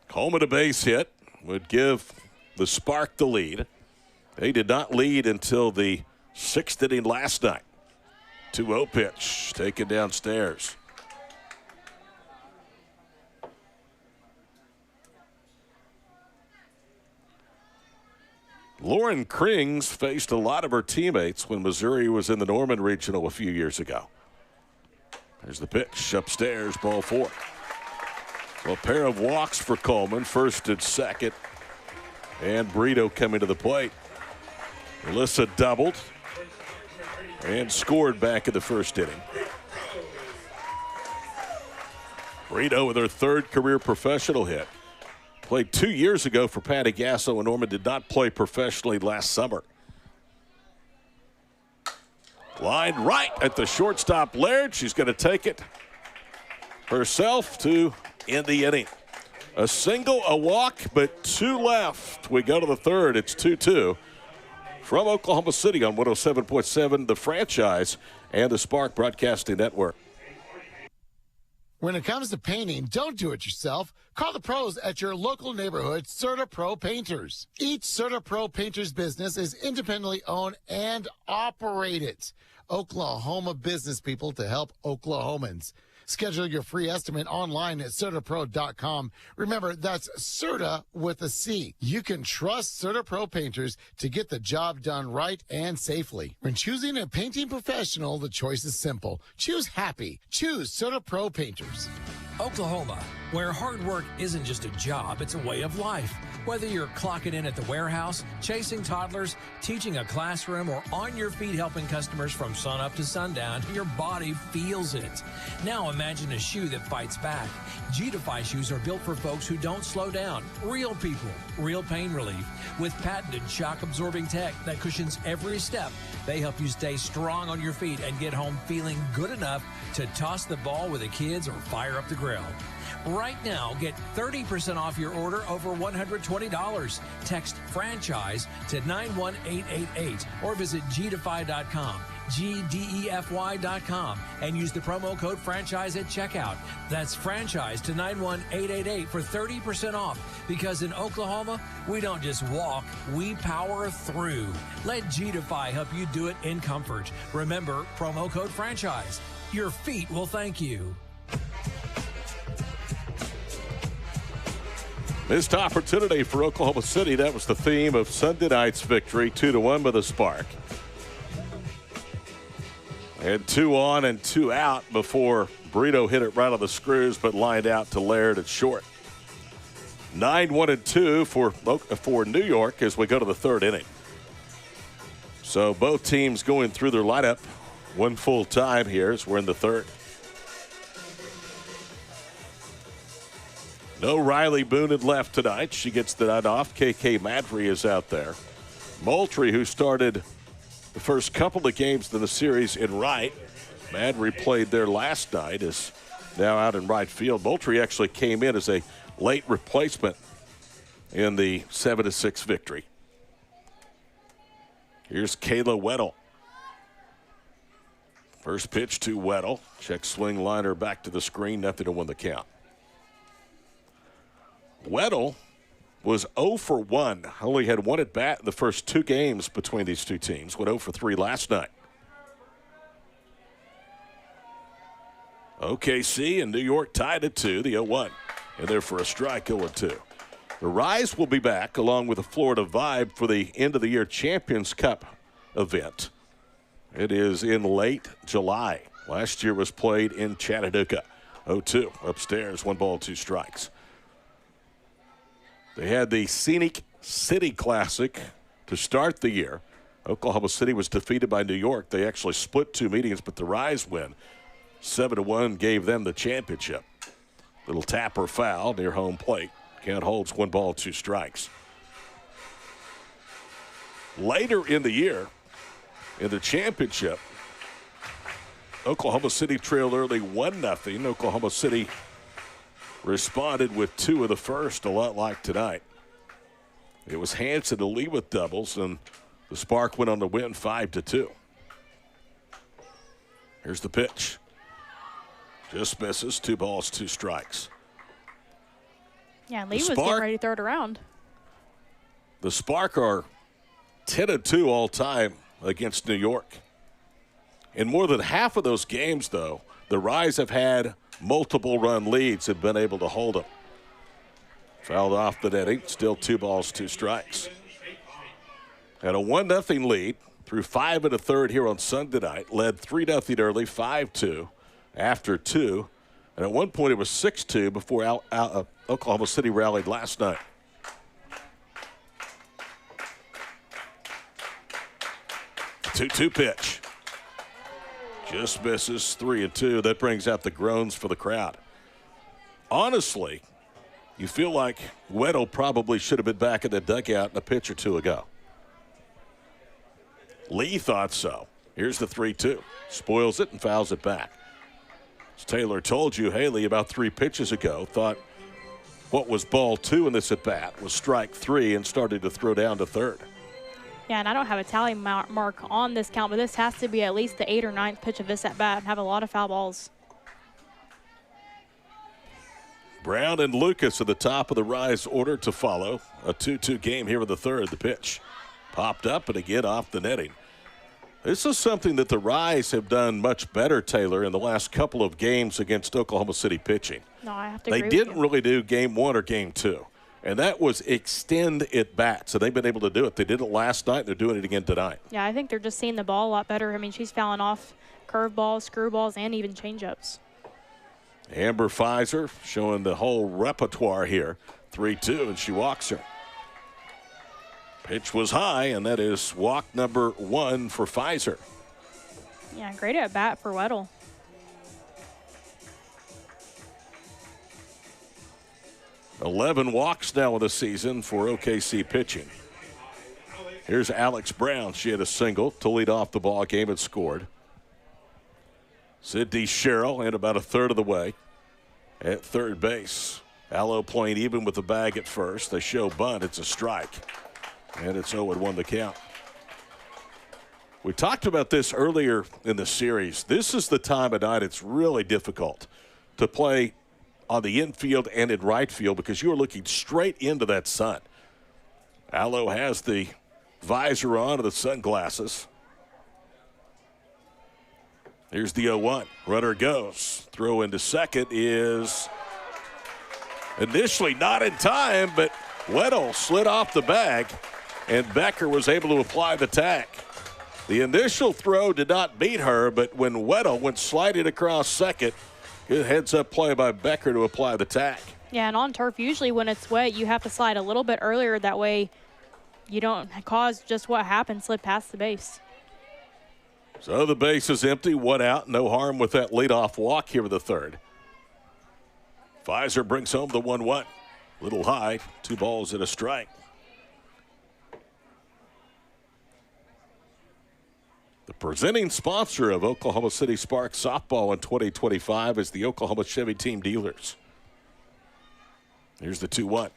Coleman a base hit would give the Spark the lead. They did not lead until the 6th inning last night. 2-0 pitch taken downstairs. Lauren Krings faced a lot of her teammates when Missouri was in the Norman Regional a few years ago. There's the pitch upstairs, ball 4. Well, a pair of walks for Coleman, first and second. And Brito coming to the plate. Alyssa doubled and scored back in the first inning. Brito with her 3rd career professional hit. Played 2 years ago for Patty Gasso, and Norman did not play professionally last summer. Line right at the shortstop, Laird. She's going to take it herself to end the inning. A single, a walk, but 2 left. We go to the 3rd. It's 2-2 from Oklahoma City on 107.7, the Franchise, and the Spark Broadcasting Network. When it comes to painting, don't do it yourself. Call the pros at your local neighborhood Certa Pro Painters. Each Certa Pro Painters business is independently owned and operated. Oklahoma business people to help Oklahomans. Schedule your free estimate online at CertaPro.com. Remember, that's Certa with a C. You can trust Certa Pro Painters to get the job done right and safely. When choosing a painting professional, the choice is simple. Choose happy. Choose Certa Pro Painters. Oklahoma, where hard work isn't just a job, it's a way of life. Whether you're clocking in at the warehouse, chasing toddlers, teaching a classroom, or on your feet helping customers from sunup to sundown, your body feels it. Now imagine a shoe that fights back. G-Defy shoes are built for folks who don't slow down. Real people, real pain relief. With patented shock-absorbing tech that cushions every step, they help you stay strong on your feet and get home feeling good enough to toss the ball with the kids or fire up the grill. Right now, get 30% off your order over $120. Text franchise to 91888 or visit gdefy.com, GDEFY.com, and use the promo code franchise at checkout. That's franchise to 91888 for 30% off, because in Oklahoma, we don't just walk, we power through. Let G-Defy help you do it in comfort. Remember, promo code franchise. Your feet will thank you. Missed opportunity for Oklahoma City. That was the theme of Sunday night's victory, 2-1 with a Spark. And 2 on and 2 out before Brito hit it right on the screws, but lined out to Laird at short. 9-1-2 for New York as we go to the 3rd inning. So both teams going through their lineup one full time here as we're in the 3rd. No Riley Boone had left tonight. She gets the night off. KK Madry is out there. Moultrie, who started the first couple of games in the series in right. Madry played there last night, is now out in right field. Moultrie actually came in as a late replacement in the 7-6 victory. Here's Kayla Weddle. First pitch to Weddle. Check swing liner back to the screen. Nothing to win the count. Weddle was 0 for 1. Only had 1 at bat in the first 2 games between these two teams. Went 0 for 3 last night. OKC and New York tied at 2. The 0-1. And there for a strike, 0-2. The Rise will be back along with the Florida Vibe for the end-of-the-year Champions Cup event. It is in late July. Last year was played in Chattanooga. 0-2 upstairs, 1 ball, 2 strikes. They had the Scenic City Classic to start the year. Oklahoma City was defeated by New York. They actually split 2 meetings, but the Rise win 7-1 gave them the championship. Little tapper foul near home plate. Count holds, 1 ball, 2 strikes. Later in the year, in the championship, Oklahoma City trailed early 1-0. Oklahoma City responded with 2 of the first, a lot like tonight. It was Hanson to lead with doubles, and the Spark went on to win 5-2. Here's the pitch. Just misses, 2 balls, 2 strikes. Yeah, Lee was getting ready to throw it around. The Spark are 10-2 all time against New York. In more than half of those games, though, the Rise have had multiple run leads and been able to hold them. Fouled off the netting, still 2 balls, 2 strikes. Had a 1-0 lead through 5 1/3 here on Sunday night. Led 3-0 early, 5-2 after 2. And at one point it was 6-2 before Oklahoma City rallied last night. The 2-2 pitch. Just misses, 3-2. That brings out the groans for the crowd. Honestly, you feel like Weddle probably should have been back in the dugout a pitch or 2 ago. Lee thought so. Here's the 3-2. Spoils it and fouls it back. As Taylor told you, Haley, about 3 pitches ago, thought what was ball 2 in this at-bat was strike 3 and started to throw down to third. Yeah, and I don't have a tally mark on this count, but this has to be at least the 8th or 9th pitch of this at-bat and have a lot of foul balls. Brown and Lucas at the top of the Rise order to follow. A 2-2 game here in the third. The pitch popped up and again off the netting. This is something that the Rise have done much better, Taylor, in the last couple of games against Oklahoma City pitching. No, I have to agree with didn't you. really do game 1 or game 2. And that was extend at bat. So they've been able to do it. They did it last night. They're doing it again tonight. Yeah, I think they're just seeing the ball a lot better. I mean, she's fouling off curveballs, screwballs, and even changeups. Amber Pfizer showing the whole repertoire here. 3-2, and she walks her. Pitch was high, and that is walk number 1 for Pfizer. Yeah, great at bat for Weddle. $11 walks now in the season for OKC pitching. Here's Alex Brown. She had a single to lead off the ball game and scored. Sydney Sherrill in about a third of the way at third base. Allo playing even with the bag at first. They show bunt. It's a strike. And it's 0-1 the count. We talked about this earlier in the series. This is the time of night it's really difficult to play on the infield and in right field because you are looking straight into that sun. Allo has the visor on and the sunglasses. Here's the 0-1. Runner goes. Throw into second is initially not in time, but Weddle slid off the bag, and Becker was able to apply the tack. The initial throw did not beat her, but when Weddle went sliding across second, good heads-up play by Becker to apply the tack. Yeah, and on turf, usually when it's wet, you have to slide a little bit earlier. That way you don't cause just what happened, slid past the base. So the base is empty, 1 out. No harm with that leadoff walk here in the third. Pfizer brings home the 1-1. Little high, 2 balls and a strike. The presenting sponsor of Oklahoma City Sparks softball in 2025 is the Oklahoma Chevy Team Dealers. Here's the 2-1.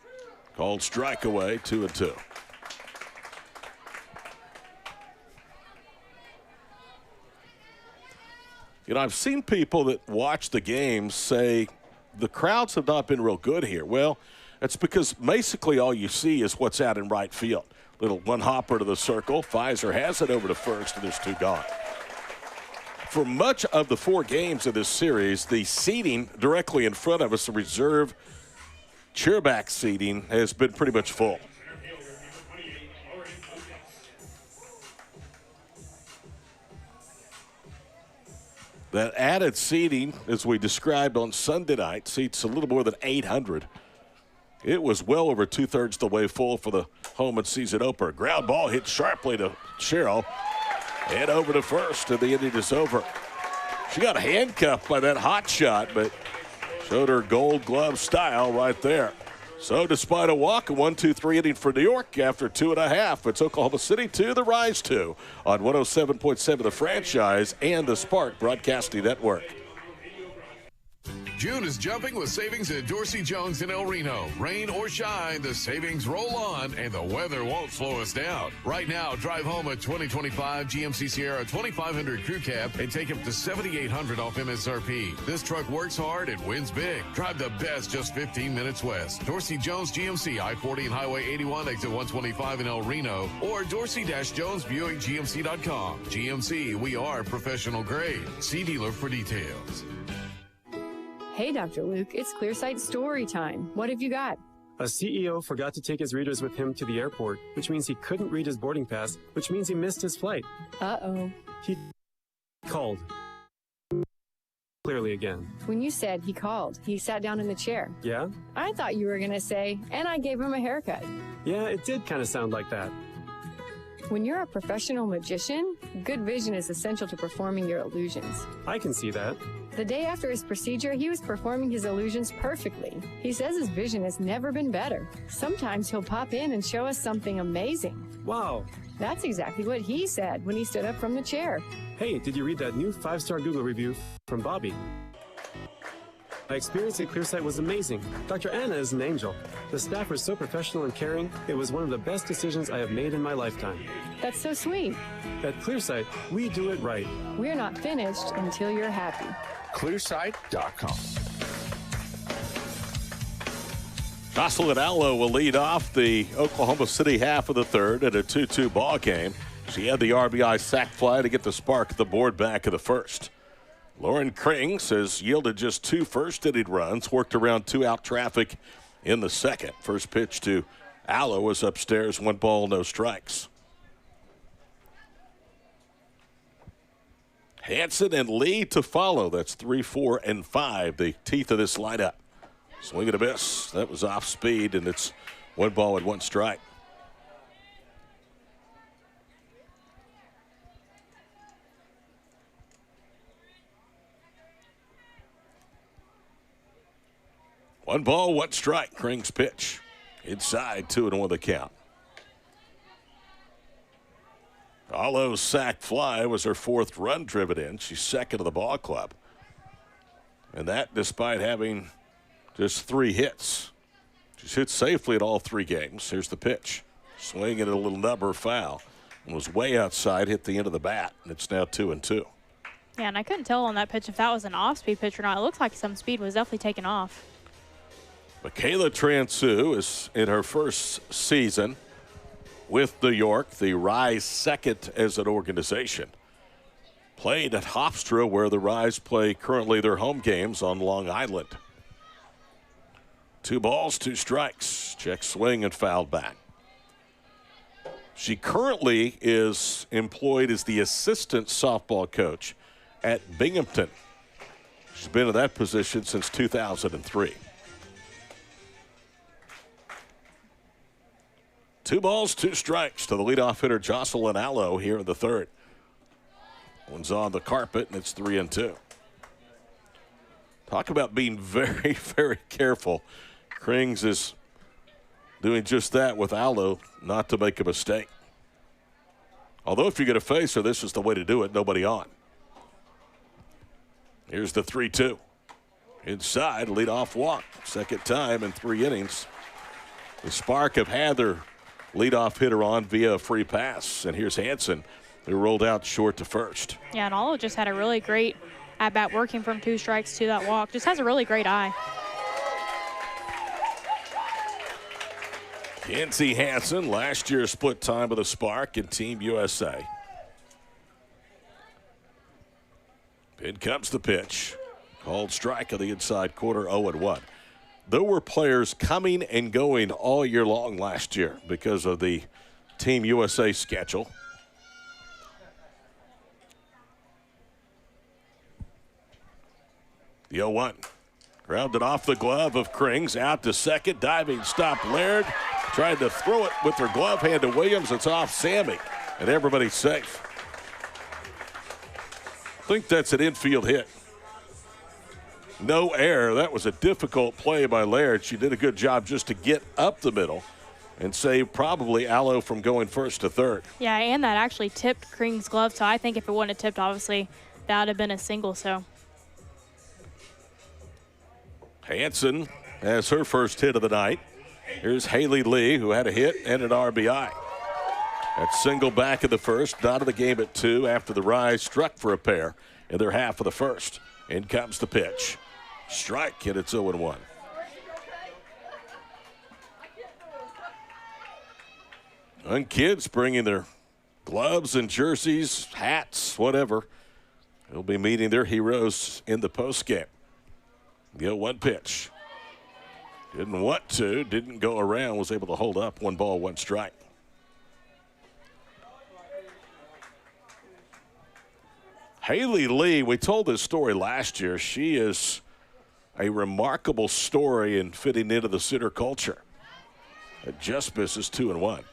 Called strike away, 2-2. You know, I've seen people that watch the games say the crowds have not been real good here. Well, that's because basically all you see is what's out in right field. Little one hopper to the circle. Pfizer has it over to first, and there's 2 gone. For much of the 4 games of this series, the seating directly in front of us, the reserve cheerback seating has been pretty much full. That added seating, as we described on Sunday night, seats a little more than 800. It was well over 2/3 the way full for the home and season opener. Ground ball hit sharply to Cheryl. And over to first, and the inning is over. She got handcuffed by that hot shot, but showed her gold glove style right there. So despite a walk, a 1-2-3 inning for New York after 2.5. It's Oklahoma City 2, the Rise 2 on 107.7 The Franchise and the Spark Broadcasting Network. June is jumping with savings at Dorsey Jones in El Reno. Rain or shine, the savings roll on, and the weather won't slow us down. Right now, drive home a 2025 GMC Sierra 2500 Crew Cab and take up to $7,800 off MSRP. This truck works hard and wins big. Drive the best just 15 minutes west. Dorsey Jones GMC, I-40 and Highway 81, exit 125 in El Reno, or Dorsey-JonesBuickGMC.com. GMC, we are professional grade. See dealer for details. Hey, Dr. Luke, it's Clearsight story time. What have you got? A CEO forgot to take his readers with him to the airport, which means he couldn't read his boarding pass, which means he missed his flight. Uh-oh. He called. Clearly again. When you said he called, he sat down in the chair. Yeah? I thought you were going to say, and I gave him a haircut. Yeah, it did kind of sound like that. When you're a professional magician, good vision is essential to performing your illusions. I can see that. The day after his procedure, he was performing his illusions perfectly. He says his vision has never been better. Sometimes he'll pop in and show us something amazing. Wow. That's exactly what he said when he stood up from the chair. Hey, did you read that new 5-star Google review from Bobby? My experience at Clearsight was amazing. Dr. Anna is an angel. The staff were so professional and caring. It was one of the best decisions I have made in my lifetime. That's so sweet. At Clearsight, we do it right. We're not finished until you're happy. Clearsight.com. Jocelyn Allo will lead off the Oklahoma City half of the third at a 2-2 ball game. She had the RBI sac fly to get the spark at the board back of the first. Lauren Krings has yielded just 2 first-inning runs, worked around 2-out traffic in the second. First pitch to Allo was upstairs, 1 ball, no strikes. Hanson and Lee to follow. That's 3, 4, and 5, the teeth of this lineup. Swing and a miss. That was off speed, and it's 1 ball and 1 strike. One ball, 1 strike. Krings pitch. Inside, 2-1 the count. Allo's sac fly was her 4th run driven in. She's second of the ball club. And that despite having just 3 hits. She's hit safely at all 3 games. Here's the pitch. Swing and a little number foul. And was way outside, hit the end of the bat. And it's now 2-2. Yeah, and I couldn't tell on that pitch if that was an off-speed pitch or not. It looks like some speed was definitely taken off. Michaela Transu is in her first season with New York, the Rise second as an organization. Played at Hofstra, where the Rise play currently their home games on Long Island. 2 balls, 2 strikes. Check swing and fouled back. She currently is employed as the assistant softball coach at Binghamton. She's been in that position since 2003. 2 balls, 2 strikes to the leadoff hitter Jocelyn Allo here in the third. One's on the carpet, and it's 3-2. Talk about being very, very careful. Krings is doing just that with Allo, not to make a mistake. Although if you're going to face her, this is the way to do it. Nobody on. Here's the 3-2. Inside, leadoff walk. Second time in 3 innings. The Spark have had their leadoff hitter on via a free pass. And here's Hanson, who rolled out short to first. Yeah, and Allo just had a really great at-bat working from 2 strikes to that walk. Just has a really great eye. Kenzie Hanson, last year split time with the Spark in Team USA. In comes the pitch. Called strike on the inside corner, 0-1. there were players coming and going all year long last year because of the Team USA schedule. The 0-1. Grounded off the glove of Krings. Out to second. Diving stop. Laird tried to throw it with her glove hand to Williams. It's off Sammy. And everybody's safe. I think that's an infield hit. No error. That was a difficult play by Laird. She did a good job just to get up the middle and save probably Allo from going first to third. Yeah, and that actually tipped Kring's glove. So I think if it wouldn't have tipped, obviously, that would have been a single. So Hanson has her first hit of the night. Here's Haley Lee, who had a hit and an RBI. That single back of the first, out of the game at 2 after the Rise struck for a pair in their half of the first. In comes the pitch. Strike, and it's 0-1. And kids bringing their gloves and jerseys, hats, whatever. They'll be meeting their heroes in the postgame. The 0-1 pitch. Didn't want to, didn't go around, was able to hold up. 1 ball, 1 strike. Haley Lee, we told this story last year. She is a remarkable story in fitting into the Center culture. It just misses 2-1.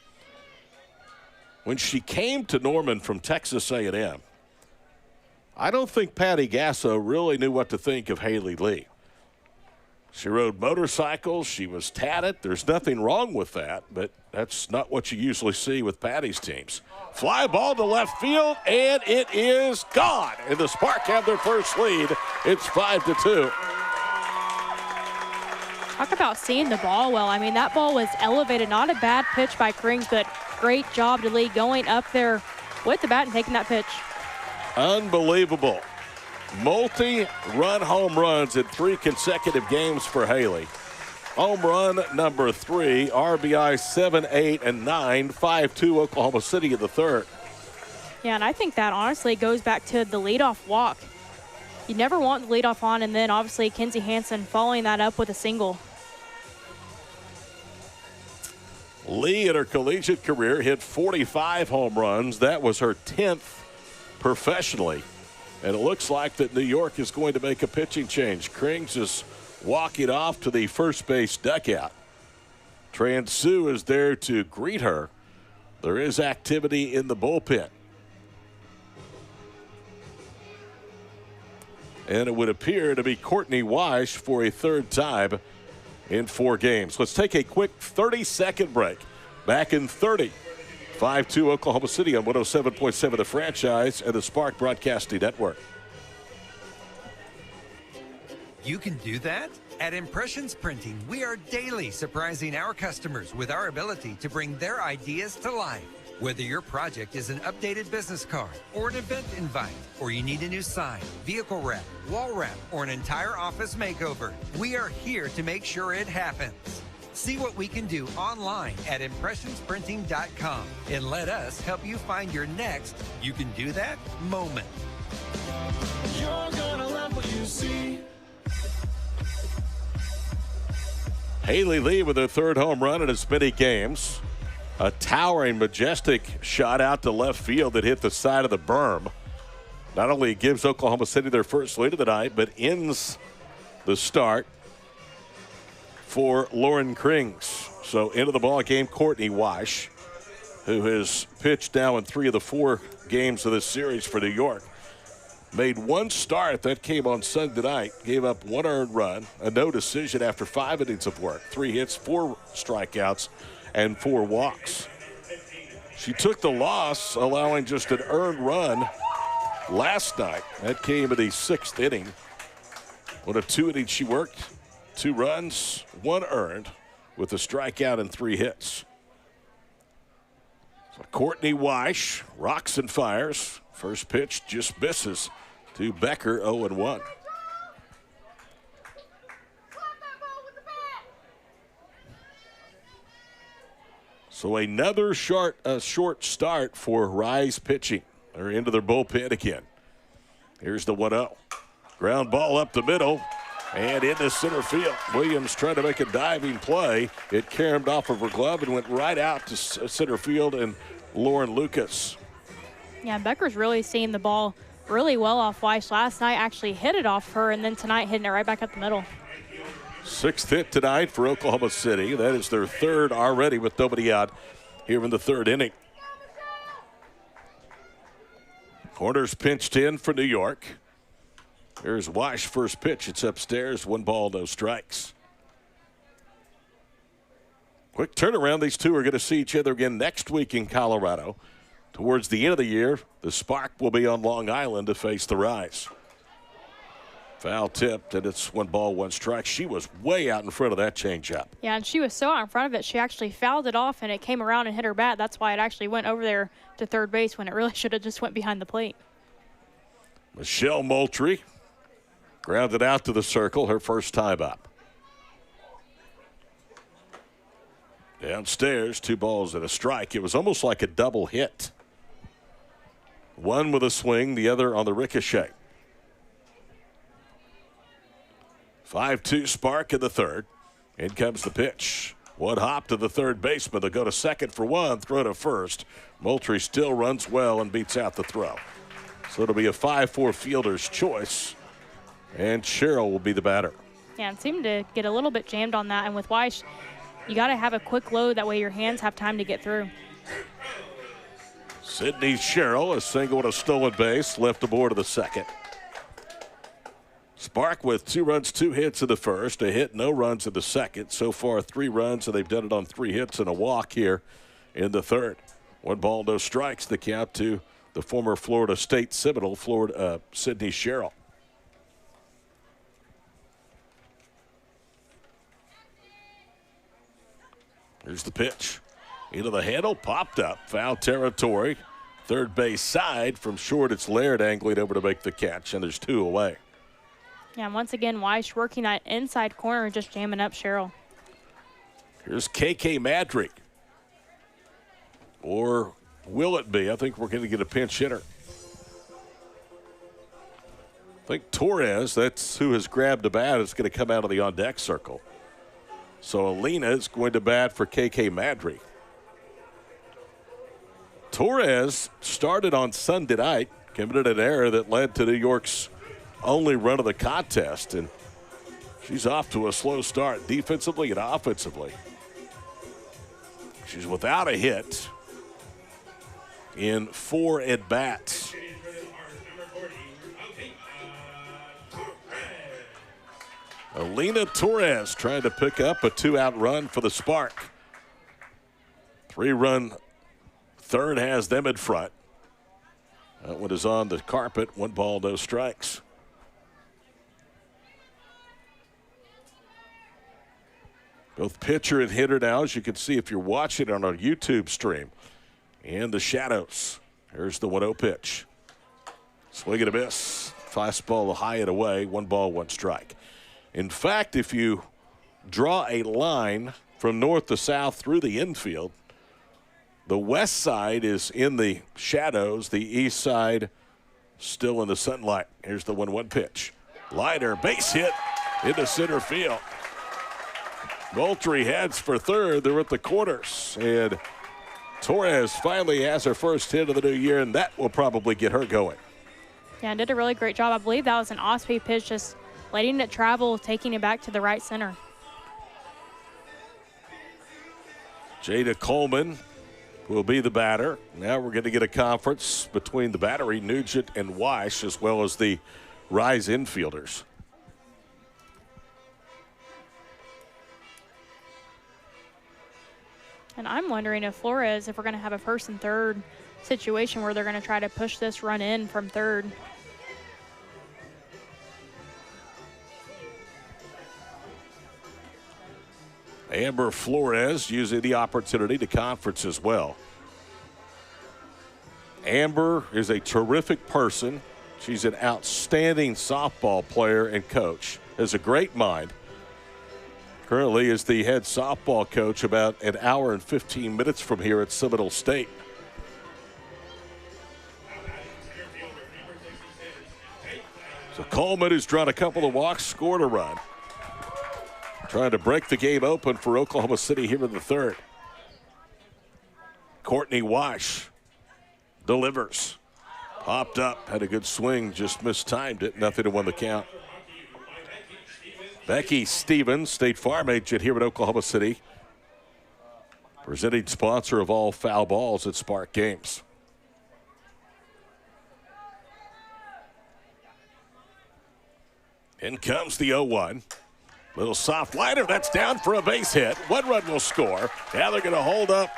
When she came to Norman from Texas A&M, I don't think Patty Gasso really knew what to think of Haley Lee. She rode motorcycles. She was tatted. There's nothing wrong with that, but that's not what you usually see with Patty's teams. Fly ball to left field, and it is gone. And the Spark have their first lead. It's 5-2. Talk about seeing the ball well. I mean, that ball was elevated. Not a bad pitch by Krings, but great job to Lee going up there with the bat and taking that pitch. Unbelievable. Multi-run home runs in 3 consecutive games for Haley. Home run number 3, RBI 7, 8, and 9, 5-2 Oklahoma City in the third. Yeah, and I think that honestly goes back to the leadoff walk. You never want the leadoff on, and then obviously Kenzie Hansen following that up with a single. Lee in her collegiate career hit 45 home runs. That was her 10th professionally. And it looks like that New York is going to make a pitching change. Krings is walking off to the first base dugout. Transu is there to greet her. There is activity in the bullpen. And it would appear to be Courtney Weish for a third time in 4 games. Let's take a quick 30-second break. Back in 30. 5-2 Oklahoma City on 107.7 The Franchise and the Spark Broadcasting Network. You can do that? At Impressions Printing, we are daily surprising our customers with our ability to bring their ideas to life. Whether your project is an updated business card or an event invite, or you need a new sign, vehicle wrap, wall wrap, or an entire office makeover, we are here to make sure it happens. See what we can do online at impressionsprinting.com and let us help you find your next you can do that moment. You're gonna love what you see. Haley Lee with her third home run in as many games. A towering, majestic shot out to left field that hit the side of the berm. Not only gives Oklahoma City their first lead of the night, but ends the start for Lauren Krings. So into the ball game, Courtney Weish, who has pitched now in 3 of the 4 games of this series for New York. Made 1 start that came on Sunday night, gave up 1 earned run, a no decision after 5 innings of work, 3 hits, 4 strikeouts, and 4 walks. She took the loss, allowing just an earned run last night. That came in the 6th inning. What a 2 innings she worked. 2 runs, 1 earned, with a strikeout and 3 hits. So Courtney Weish rocks and fires. First pitch just misses to Becker, 0-1. So another short start for Rise pitching. They're into their bullpen again. Here's the 1-0. Ground ball up the middle. And into center field. Williams trying to make a diving play. It caromed off of her glove and went right out to center field, and Lauren Lucas. Yeah, Becker's really seeing the ball really well off Weiss. Last night actually hit it off her, and then tonight hitting it right back up the middle. 6th hit tonight for Oklahoma City. That is their 3rd already with nobody out here in the 3rd inning. Corners pinched in for New York. Here's Weiss, first pitch. It's upstairs. 1 ball, no strikes. Quick turnaround. These two are going to see each other again next week in Colorado. Towards the end of the year, the Spark will be on Long Island to face the Rise. Foul tipped, and it's 1 ball, 1 strike. She was way out in front of that changeup. Yeah, and she was so out in front of it, she actually fouled it off, and it came around and hit her bat. That's why it actually went over there to third base when it really should have just went behind the plate. Michelle Moultrie grounded out to the circle, her first time up. Downstairs, 2 balls and a strike. It was almost like a double hit. One with a swing, the other on the ricochet. 5-2 Spark in the 3rd. In comes the pitch. 1 hop to the third baseman. They'll go to second for 1, throw to first. Moultrie still runs well and beats out the throw. So it'll be a 5-4 fielder's choice. And Cheryl will be the batter. Yeah, it seemed to get a little bit jammed on that. And with Weiss, you got to have a quick load. That way your hands have time to get through. Sydney Cheryl, a single and a stolen base, left aboard of the second. Spark with 2 runs, 2 hits in the first, a hit, no runs in the second. So far, 3 runs, and they've done it on 3 hits and a walk here in the 3rd. 1 ball, no strikes, the count to the former Florida State Seminole, Sydney Cheryl. Here's the pitch. Into the handle, popped up, foul territory. Third base side from short, it's Laird angling over to make the catch, and there's 2 away. Yeah, and once again, Weiss working that inside corner and just jamming up Cheryl. Here's KK Madrick. Or will it be? I think we're going to get a pinch hitter. I think Torres, that's who has grabbed the bat, is going to come out of the on-deck circle. So Alina is going to bat for KK Madrick. Torres started on Sunday night, committed an error that led to New York's only run of the contest, and she's off to a slow start defensively and offensively. She's without a hit in 4 at-bats. Alina Torres trying to pick up a 2-out run for the Spark. 3-run third has them in front. That one is on the carpet. 1 ball, no strikes. Both pitcher and hitter now, as you can see if you're watching on our YouTube stream. And the shadows. Here's the 1-0 pitch. Swing and a miss. Fastball high and away. 1 ball, 1 strike. In fact, if you draw a line from north to south through the infield, the west side is in the shadows, the east side still in the sunlight. Here's the 1-1 pitch. Liner, base hit into center field. Moultrie heads for third. They're at the corners. And Torres finally has her first hit of the new year, and that will probably get her going. Yeah, did a really great job. I believe that was an off-speed pitch, just letting it travel, taking it back to the right center. Jada Coleman will be the batter. Now we're going to get a conference between the battery, Nugent and Weiss, as well as the Rise infielders. And I'm wondering if Flores, if we're going to have a first and third situation where they're going to try to push this run in from third. Amber Flores using the opportunity to conference as well. Amber is a terrific person. She's an outstanding softball player and coach. Has a great mind. Currently is the head softball coach about an hour and 15 minutes from here at Seminole State. So Coleman, who's drawn a couple of walks, scored a run. Trying to break the game open for Oklahoma City here in the third. Courtney Wash delivers. Popped up, had a good swing, just mistimed it. Nothing to win the count. Becky Stevens, State Farm agent here at Oklahoma City. Presenting sponsor of all foul balls at Spark Games. In comes the 0-1. Little soft liner, that's down for a base hit. One run will score. Now they're going to hold up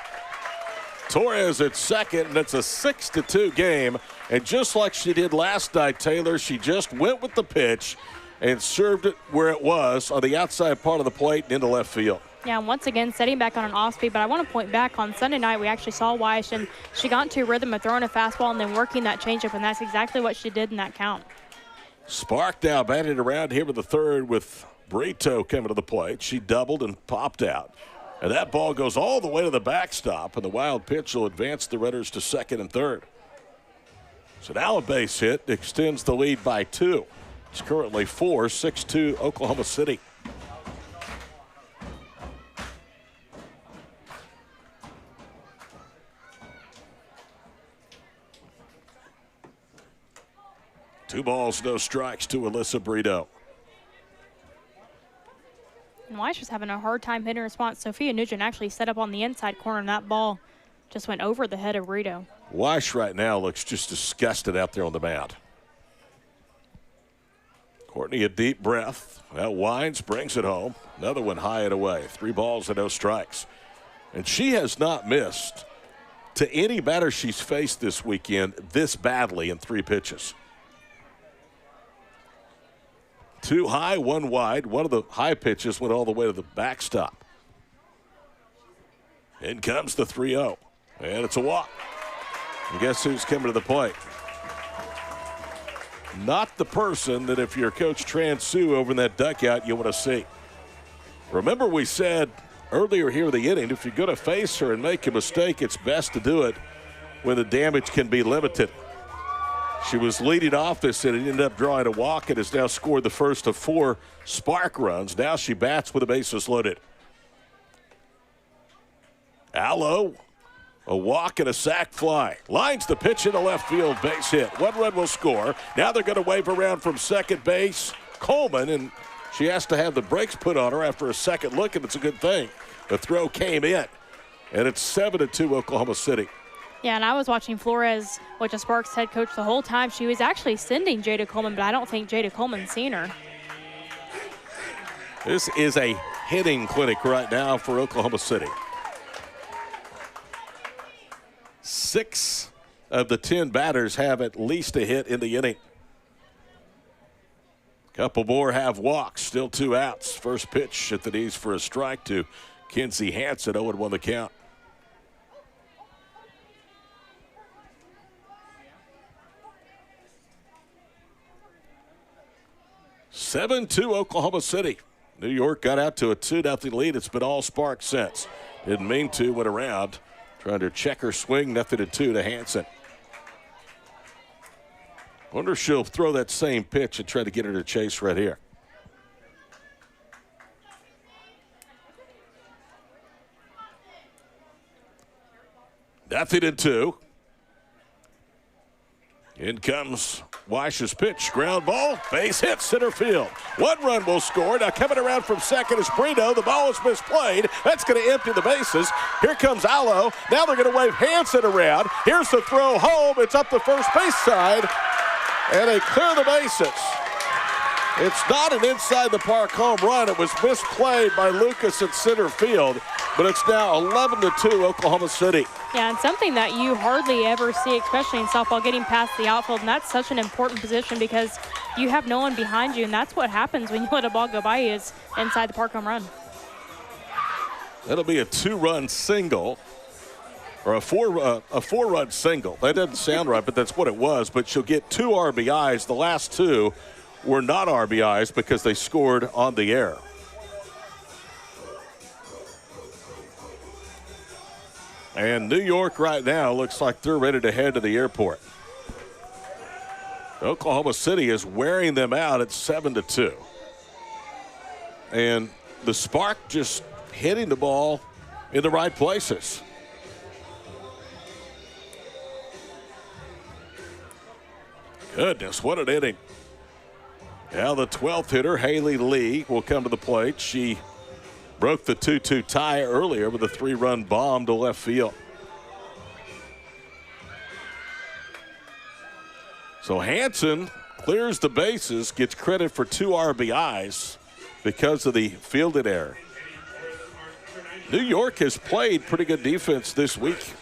Torres at second, and it's a 6-2 game. And just like she did last night, Taylor, she just went with the pitch and served it where it was on the outside part of the plate and into left field. Yeah, and once again, setting back on an off speed, but I want to point back on Sunday night, we actually saw Weish, and she got into a rhythm of throwing a fastball and then working that changeup, and that's exactly what she did in that count. Spark now batted around here with the third with Brito coming to the plate. She doubled and popped out. And that ball goes all the way to the backstop, and the wild pitch will advance the runners to second and third. So now a base hit extends the lead by 2. It's currently 4-6-2 Oklahoma City. Two balls, no strikes to Alyssa Brito. And Weiss was having a hard time hitting response. Sophia Nugent actually set up on the inside corner, and that ball just went over the head of Brito. Weiss right now looks just disgusted out there on the mound. Courtney, a deep breath. Well, Wines brings it home. Another one high and away. 3 balls and no strikes. And she has not missed to any batter she's faced this weekend this badly in 3 pitches. 2 high, 1 wide. One of the high pitches went all the way to the backstop. In comes the 3-0. And it's a walk. And guess who's coming to the plate? Not the person that if you're Coach Tran-Sue over in that dugout you want to see. Remember we said earlier here in the inning, if you're going to face her and make a mistake, it's best to do it when the damage can be limited. She was leading off this inning, ended up drawing a walk, and has now scored the first of 4 spark runs. Now she bats with the bases loaded. Allo, a walk and a sac fly. Lines the pitch into left field, base hit. 1 run will score. Now they're going to wave around from second base. Coleman, and she has to have the brakes put on her after a second look, and it's a good thing. The throw came in, and it's 7-2 Oklahoma City. Yeah, and I was watching Flores, which is Sparks head coach, the whole time. She was actually sending Jada Coleman, but I don't think Jada Coleman's seen her. This is a hitting clinic right now for Oklahoma City. 6 of the 10 batters have at least a hit in the inning. Couple more have walks, still 2 outs. First pitch at the knees for a strike to Kinsey Hansen, 0-1 the count. (7-2) Oklahoma City. New York got out to a 2-0 lead. It's been all Sparks since. Didn't mean to, went around. Trying to check her swing, 0-2 to Hansen. Wonder if she'll throw that same pitch and try to get her to chase right here. Nothing in 2. In comes Weish's pitch. Ground ball. Base hit center field. 1 run will score. Now coming around from second is Brito. The ball is misplayed. That's going to empty the bases. Here comes Allo. Now they're going to wave Hansen around. Here's the throw home. It's up the first base side. And they clear the bases. It's not an inside the park home run. It was misplayed by Lucas at center field. But it's now 11-2 Oklahoma City. Yeah, and something that you hardly ever see, especially in softball, getting past the outfield. And that's such an important position because you have no one behind you. And that's what happens when you let a ball go by you is inside the park home run. That'll be a 2-run single. Or a four-run single. That doesn't sound right, but that's what it was. But she'll get 2 RBIs. The last 2 were not RBIs because they scored on the air. And New York right now looks like they're ready to head to the airport. Oklahoma City is wearing them out at 7-2. And the Spark just hitting the ball in the right places. Goodness, what an inning. Now the 12th hitter, Haley Lee, will come to the plate. She broke the 2-2 tie earlier with a 3-run bomb to left field. So Hansen clears the bases, gets credit for 2 RBIs because of the fielded error. New York has played pretty good defense this week.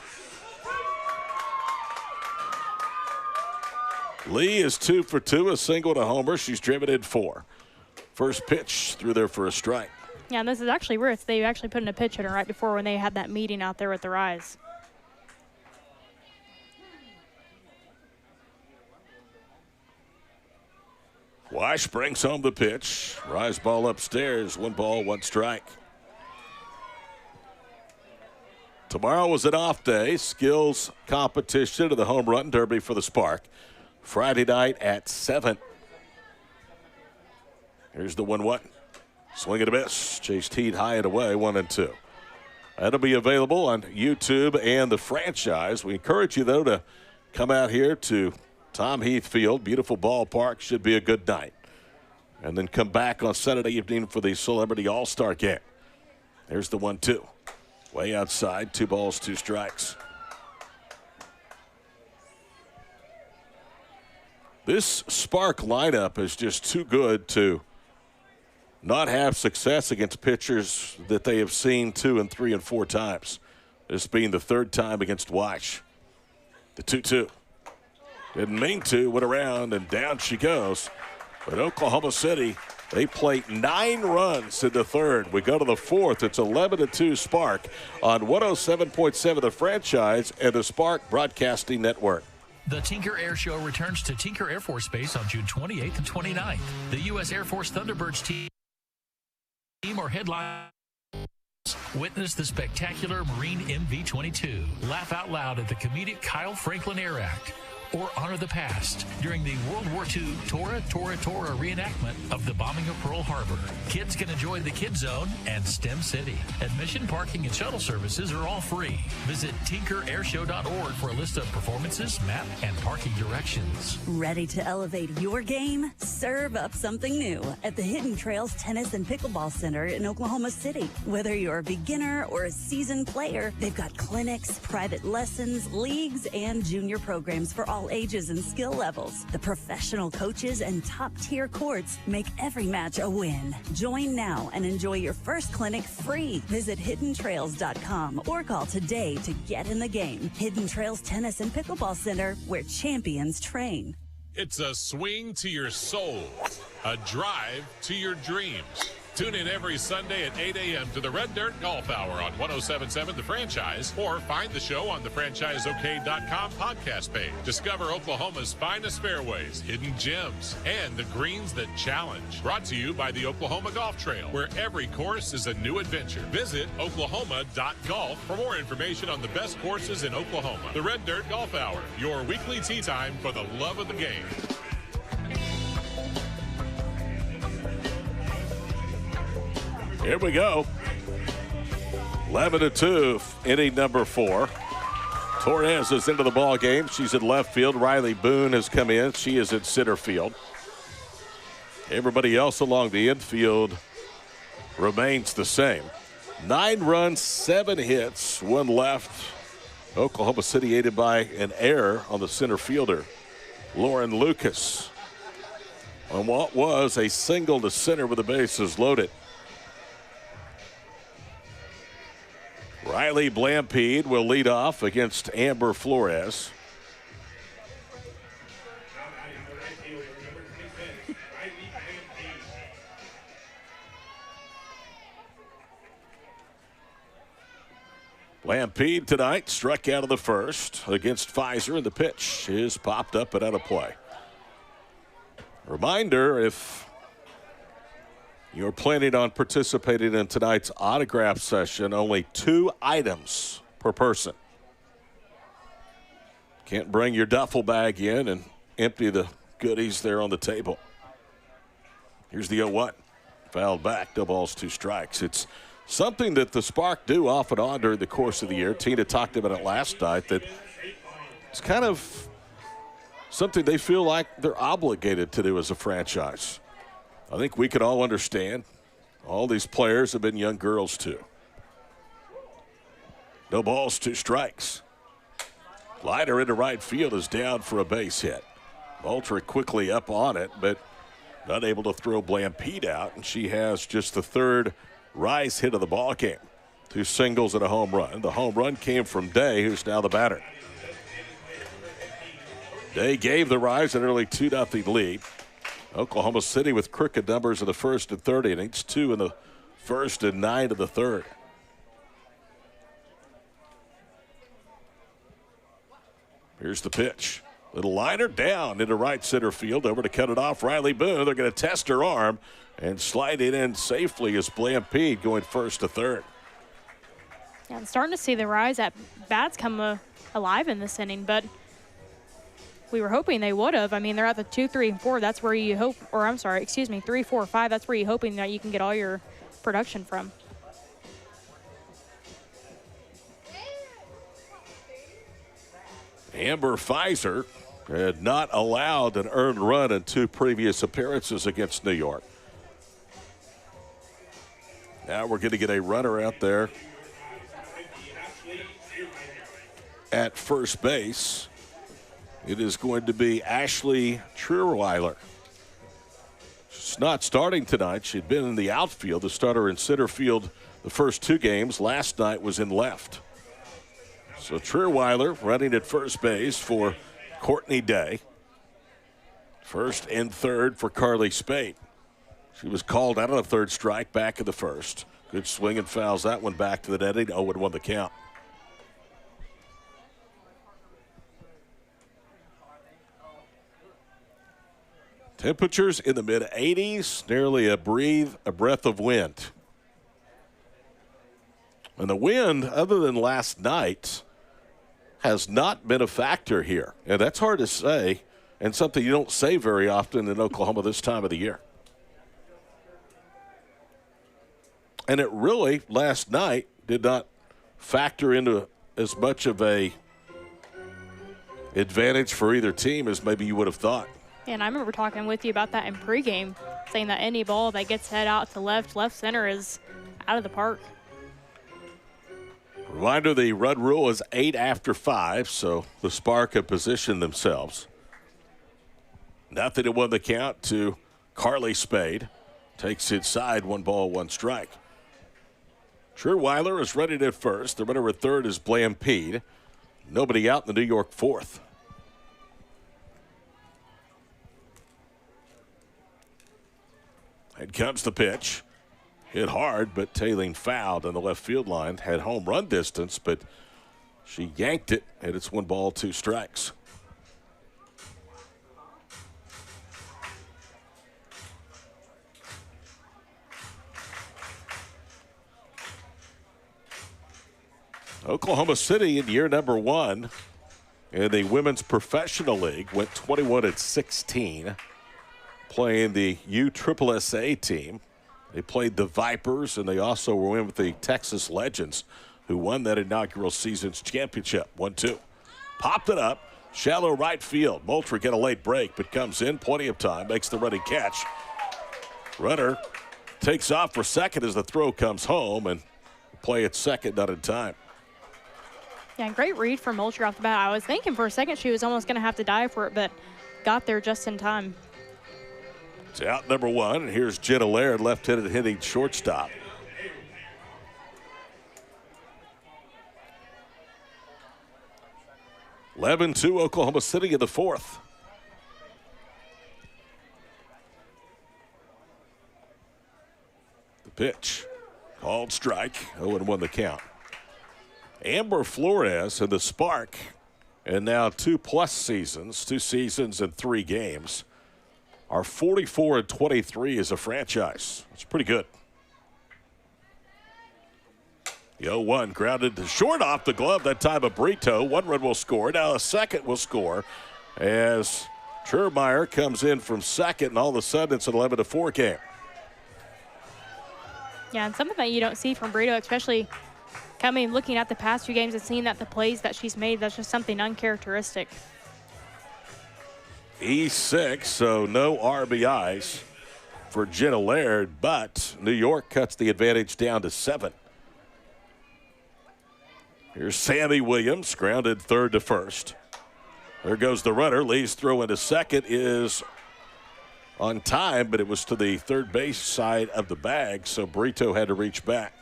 Lee is 2 for 2, a single to homer. She's driven in 4. First pitch through there for a strike. Yeah, this is actually Ruth. They actually put in a pitch hitter right before when they had that meeting out there with the Rise. Wash brings home the pitch. Rise ball upstairs. 1 ball, 1 strike. Tomorrow was an off day. Skills competition to the home run derby for the Spark. Friday night at 7. Here's the 1-1. Swing and a miss. Chased Heath high and away, 1-2. That'll be available on YouTube and the franchise. We encourage you, though, to come out here to Tom Heath Field. Beautiful ballpark. Should be a good night. And then come back on Saturday evening for the Celebrity All-Star game. There's the 1-2. Way outside. 2 balls, 2 strikes. This Spark lineup is just too good to not have success against pitchers that they have seen 2 and 3 and 4 times. This being the 3rd time against Wash. The 2-2. Didn't mean to, went around, and down she goes. But Oklahoma City, they play 9 runs in the 3rd. We go to the 4th. It's 11-2 Spark on 107.7 The Franchise and the Spark Broadcasting Network. The Tinker Air Show returns to Tinker Air Force Base on June 28th and 29th. The U.S. Air Force Thunderbirds team or headline. Witness the spectacular Marine MV-22. Laugh out loud at the comedic Kyle Franklin Air Act. Or honor the past during the World War II Tora reenactment of the bombing of Pearl Harbor. Kids can enjoy the Kid Zone and STEM City. Admission, parking, and shuttle services are all free. Visit tinkerairshow.org for a list of performances, map, and parking directions. Ready to elevate your game? Serve up something new at the Hidden Trails Tennis and Pickleball Center in Oklahoma City. Whether you're a beginner or a seasoned player, they've got clinics, private lessons, leagues, and junior programs for all ages and skill levels. The professional coaches and top-tier courts make every match a win. Join now and enjoy your first clinic free. Visit hiddentrails.com or call today to get in the game. Hidden Trails Tennis and Pickleball Center, where champions train. It's a swing to your soul, a drive to your dreams. Tune in every Sunday at 8 a.m. to the Red Dirt Golf Hour on 107.7 The Franchise, or find the show on the franchiseok.com podcast page. Discover Oklahoma's finest fairways, hidden gems, and the greens that challenge. Brought to you by the Oklahoma Golf Trail, where every course is a new adventure. Visit oklahoma.golf for more information on the best courses in Oklahoma. The Red Dirt Golf Hour, your weekly tee time for the love of the game. Here we go. 11-2, inning number 4. Torres is into the ball game. She's in left field. Riley Boone has come in. She is in center field. Everybody else along the infield remains the same. 9 runs, 7 hits, 1 left. Oklahoma City aided by an error on the center fielder, Lauren Lucas, on what was a single to center with the bases loaded. Riley Blampede will lead off against Amber Flores. Blampede tonight struck out of the first against Pfizer, and the pitch is popped up and out of play. Reminder, if you're planning on participating in tonight's autograph session, only 2 items per person. Can't bring your duffel bag in and empty the goodies there on the table. Here's the 0-1. Fouled back, no balls, 2 strikes. It's something that the Spark do off and on during the course of the year. Tina talked about it last night, that it's kind of something they feel like they're obligated to do as a franchise. I think we can all understand. All these players have been young girls too. No balls, 2 strikes. Liner into right field is down for a base hit. Moultrie quickly up on it, but not able to throw Blampede out, and she has just the 3rd rise hit of the ball game. 2 singles and a home run. The home run came from Day, who's now the batter. Day gave the Rise an early 2-0 lead. Oklahoma City with crooked numbers in the first and 3rd innings, 2 in the first and 9 in the 3rd. Here's the pitch. Little liner down into right center field. Over to cut it off, Riley Boone. They're going to test her arm and slide it in safely as Blampede going first to 3rd. Yeah, I'm starting to see the Rise at bats come alive in this inning, but we were hoping they would have. I mean, they're at the 2, 3, and 4. That's where you hope, or I'm sorry, excuse me, 3, 4, 5. That's where you're hoping that you can get all your production from. Amber Pfizer had not allowed an earned run in 2 previous appearances against New York. Now we're going to get a runner out there at first base. It is going to be Ashley Trierweiler. She's not starting tonight. She'd been in the outfield. The starter in center field the first 2 games. Last night was in left. So Trierweiler running at first base for Courtney Day. First and 3rd for Carly Spade. She was called out on a 3rd strike back in the 1st. Good swing and fouls that one back to the netting. 0-1 the count. Temperatures in the mid-80s, nearly a breath of wind. And the wind, other than last night, has not been a factor here. And that's hard to say, and something you don't say very often in Oklahoma this time of the year. And it really, last night, did not factor into as much of a advantage for either team as maybe you would have thought. And I remember talking with you about that in pregame, saying that any ball that gets head out to left center is out of the park. Reminder, the run rule is 8 after 5, so the Spark have positioned themselves. 0-1 the count to Carly Spade. Takes inside, 1 ball, 1 strike. Trierweiler is ready at first. The runner at 3rd is Blampede. Nobody out in the New York 4th. And comes the pitch. Hit hard, but tailing fouled on the left field line. Had home run distance, but she yanked it, and it's 1 ball, 2 strikes. Oklahoma City in year number 1 in the Women's Professional League went 21-16, playing the USSSA team. They played the Vipers, and they also were in with the Texas Legends, who won that inaugural season's championship. 1-2. Popped it up. Shallow right field. Moultrie get a late break, but comes in. Plenty of time. Makes the running catch. Runner takes off for second as the throw comes home, and play at second, not in time. Yeah, great read from Moultrie off the bat. I was thinking for a second she was almost going to have to dive for it, but got there just in time. It's out number 1, and here's Jenna Laird, left-handed hitting shortstop. (11-2) Oklahoma City in the 4th. The pitch, called strike, 0-1 the count. Amber Flores and the Spark, and now 2+ seasons, 2 seasons and 3 games, are 44-23 as a franchise. That's pretty good. The 0-1 grounded to short off the glove that time of Brito. 1 run will score. Now a second will score as Schermeyer comes in from second, and all of a sudden it's an 11-4 game. Yeah, and something that you don't see from Brito, especially looking at the past few games and seeing that the plays that she's made, that's just something uncharacteristic. E6, so no RBIs for Jenna Laird, but New York cuts the advantage down to 7. Here's Sammy Williams, grounded third to first. There goes the runner. Lee's throw into second is on time, but it was to the third base side of the bag, so Brito had to reach back.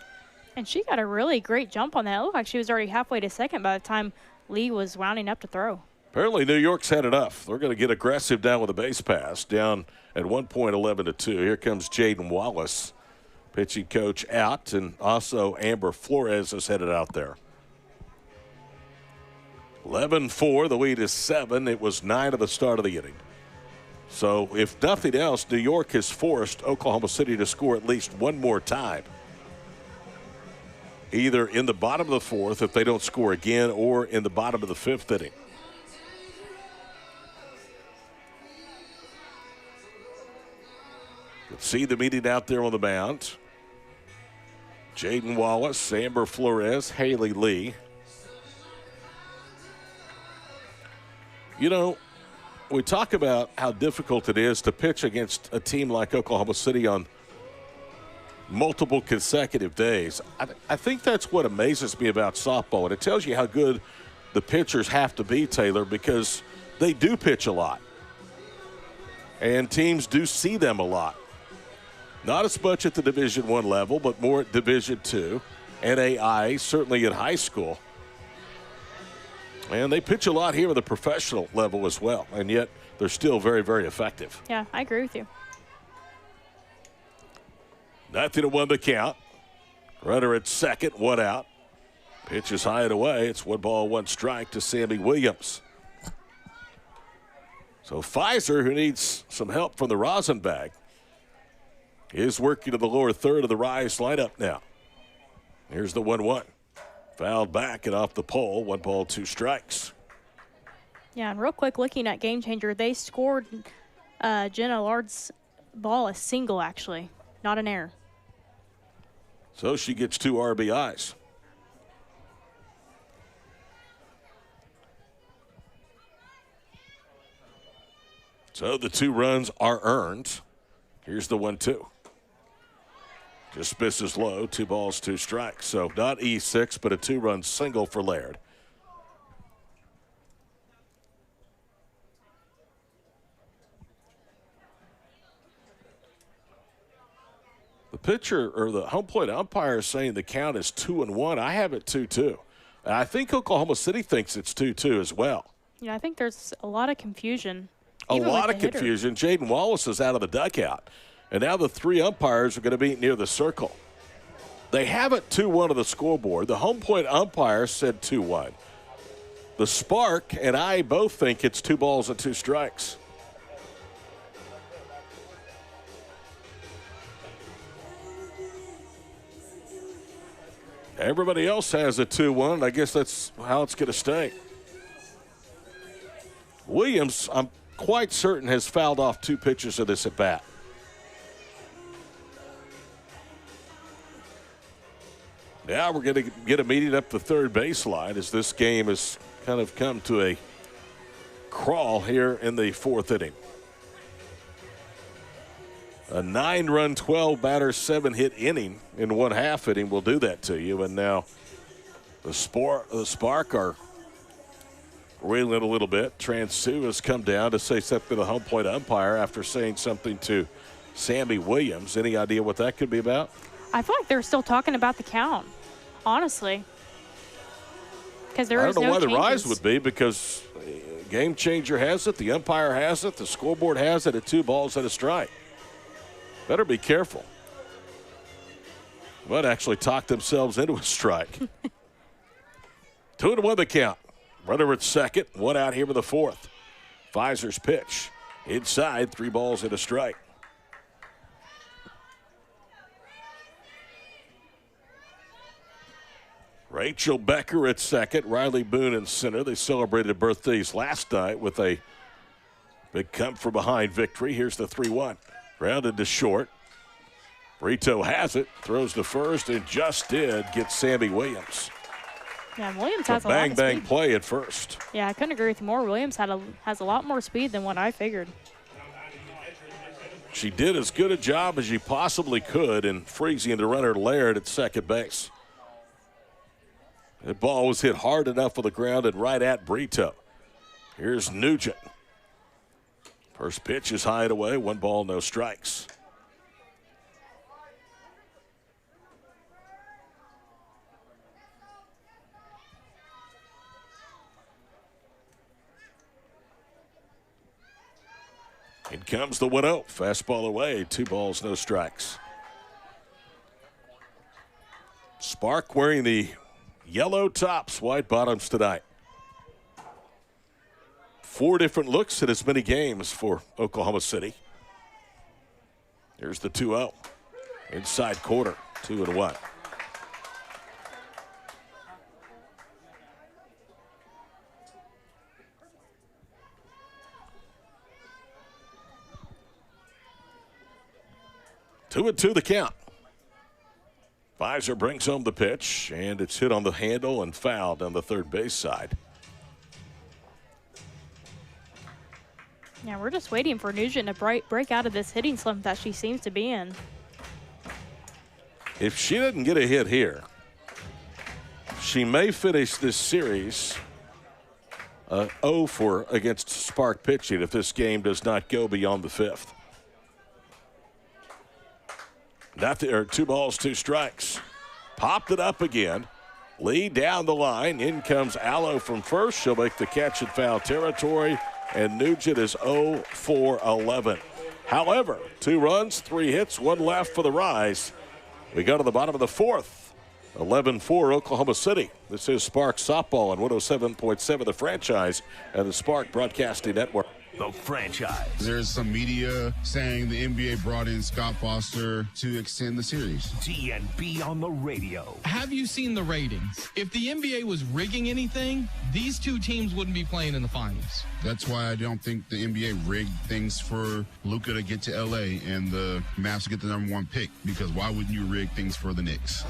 And she got a really great jump on that. It looked like she was already halfway to second by the time Lee was winding up to throw. Apparently New York's had enough. They're going to get aggressive down with a base pass, down at 1 point 11-2. Here comes Jaden Wallace, pitching coach out, and also Amber Flores is headed out there. 11-4, the lead is 7. It was 9 at the start of the inning. So if nothing else, New York has forced Oklahoma City to score at least one more time. Either in the bottom of the fourth if they don't score again, or in the bottom of the fifth inning. Let's see the meeting out there on the mound. Jaden Wallace, Amber Flores, Haley Lee. You know, we talk about how difficult it is to pitch against a team like Oklahoma City on multiple consecutive days. I think that's what amazes me about softball, and it tells you how good the pitchers have to be, Taylor, because they do pitch a lot, and teams do see them a lot. Not as much at the Division I level, but more at Division II, NAI, certainly at high school. And they pitch a lot here at the professional level as well, and yet they're still very, very effective. Yeah, I agree with you. 0-1 the count. Runner at second, 1 out. Pitch is high and away. It's 1 ball, 1 strike to Sammy Williams. So Pfizer, who needs some help from the rosin bag, is working to the lower third of the Rise lineup now. Here's the 1-1. Fouled back and off the pole. 1 ball, 2 strikes. Yeah, and real quick, looking at Game Changer, they scored Jenna Lard's ball a single, actually, not an error. So she gets 2 RBIs. So the 2 runs are earned. Here's the 1-2. Just misses low. 2 balls, 2 strikes. So not E6, but a 2-run single for Laird. The pitcher or the home plate umpire is saying the count is 2-1. I have it 2-2. And I think Oklahoma City thinks it's 2-2 as well. Yeah, I think there's a lot of confusion. A lot of confusion. Jaden Wallace is out of the dugout. And now the 3 umpires are going to be near the circle. They have it 2-1 on the scoreboard. The home plate umpire said 2-1. The Spark and I both think it's 2 balls and 2 strikes. Everybody else has a 2-1. I guess that's how it's going to stay. Williams, I'm quite certain, has fouled off 2 pitches of this at bat. Now we're going to get a meeting up the third baseline as this game has kind of come to a crawl here in the 4th inning. A 9-run, 12-batter, 7-hit inning in 1/2 inning will do that to you. And now the Spark are reeling a little bit. Transu has come down to say something to the home plate umpire after saying something to Sammy Williams. Any idea what that could be about? I feel like they're still talking about the count, honestly. Because there is no changes. I don't know why the Rise would be, because Game Changer has it, the umpire has it, the scoreboard has it at 2 balls and a strike. Better be careful. Might actually talk themselves into a strike. 2-1 the count. Runner at second, 1 out here with the 4th. Pfizer's pitch. Inside, 3 balls and a strike. Rachel Becker at second, Riley Boone in center. They celebrated birthdays last night with a Big come from behind victory. Here's the 3-1. Grounded to short. Brito has it, throws to first, and just did get Sammy Williams. Yeah, Williams has a lot of bang speed. Play at first. Yeah, I couldn't agree with you more. Williams has a lot more speed than what I figured. She did as good a job as she possibly could in freezing the runner Laird at second base. That ball was hit hard enough on the ground and right at Brito. Here's Nugent. First pitch is high and away. 1 ball, no strikes. In comes the 1-0. Fastball away. 2 balls, no strikes. Spark wearing the yellow tops, white bottoms tonight. 4 different looks in as many games for Oklahoma City. Here's the 2-0. Inside corner, 2-1. Two and two the count. Pfizer brings home the pitch, and it's hit on the handle and fouled on the third base side. Yeah, we're just waiting for Nugent to break out of this hitting slump that she seems to be in. If she doesn't get a hit here, she may finish this series 0-for against Spark pitching if this game does not go beyond the 5th. Not there, 2 balls, 2 strikes. Popped it up again. Lee down the line. In comes Allo from first. She'll make the catch in foul territory. And Nugent is 0 for 11. However, 2 runs, 3 hits, 1 left for the Rise. We go to the bottom of the 4th. 11-4 Oklahoma City. This is Spark Softball on 107.7 The Franchise and the Spark Broadcasting Network. The Franchise. There's some media saying the NBA brought in Scott Foster to extend the series. DNB on the radio. Have you seen the ratings? If the NBA was rigging anything, these 2 teams wouldn't be playing in the finals. That's why I don't think the NBA rigged things for Luka to get to LA and the Mavs to get the #1 pick, because why wouldn't you rig things for the Knicks?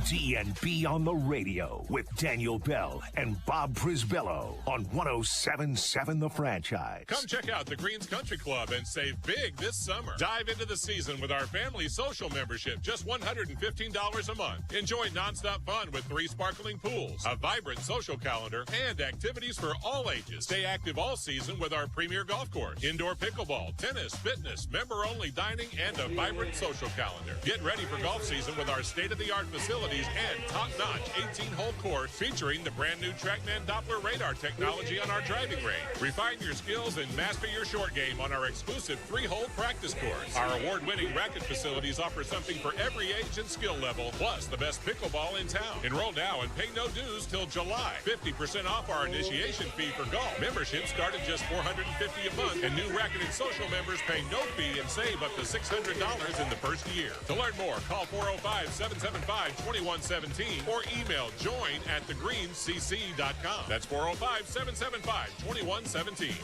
DNB on the radio with Daniel Bell and Bob Prisbello on 107.7 The Franchise. Come check out the Greens Country Club and save big this summer. Dive into the season with our family social membership, just $115 a month. Enjoy nonstop fun with 3 sparkling pools, a vibrant social calendar, and activities for all ages. Stay active all season with our premier golf course, indoor pickleball, tennis, fitness, member-only dining, and a vibrant social calendar. Get ready for golf season with our state-of-the-art facilities and top-notch 18-hole course featuring the brand-new TrackMan Doppler radar technology on our driving range. Refine your skills and master your short game on our exclusive 3-hole practice course. Our award-winning racket facilities offer something for every age and skill level, plus the best pickleball in town. Enroll now and pay no dues till July. 50% off our initiation fee for golf. Memberships start at just $450 a month, and new racket and social members pay no fee and save up to $600 in the first year. To learn more, call 405-775-2117 or email join@thegreenscc.com. That's 405-775-2117.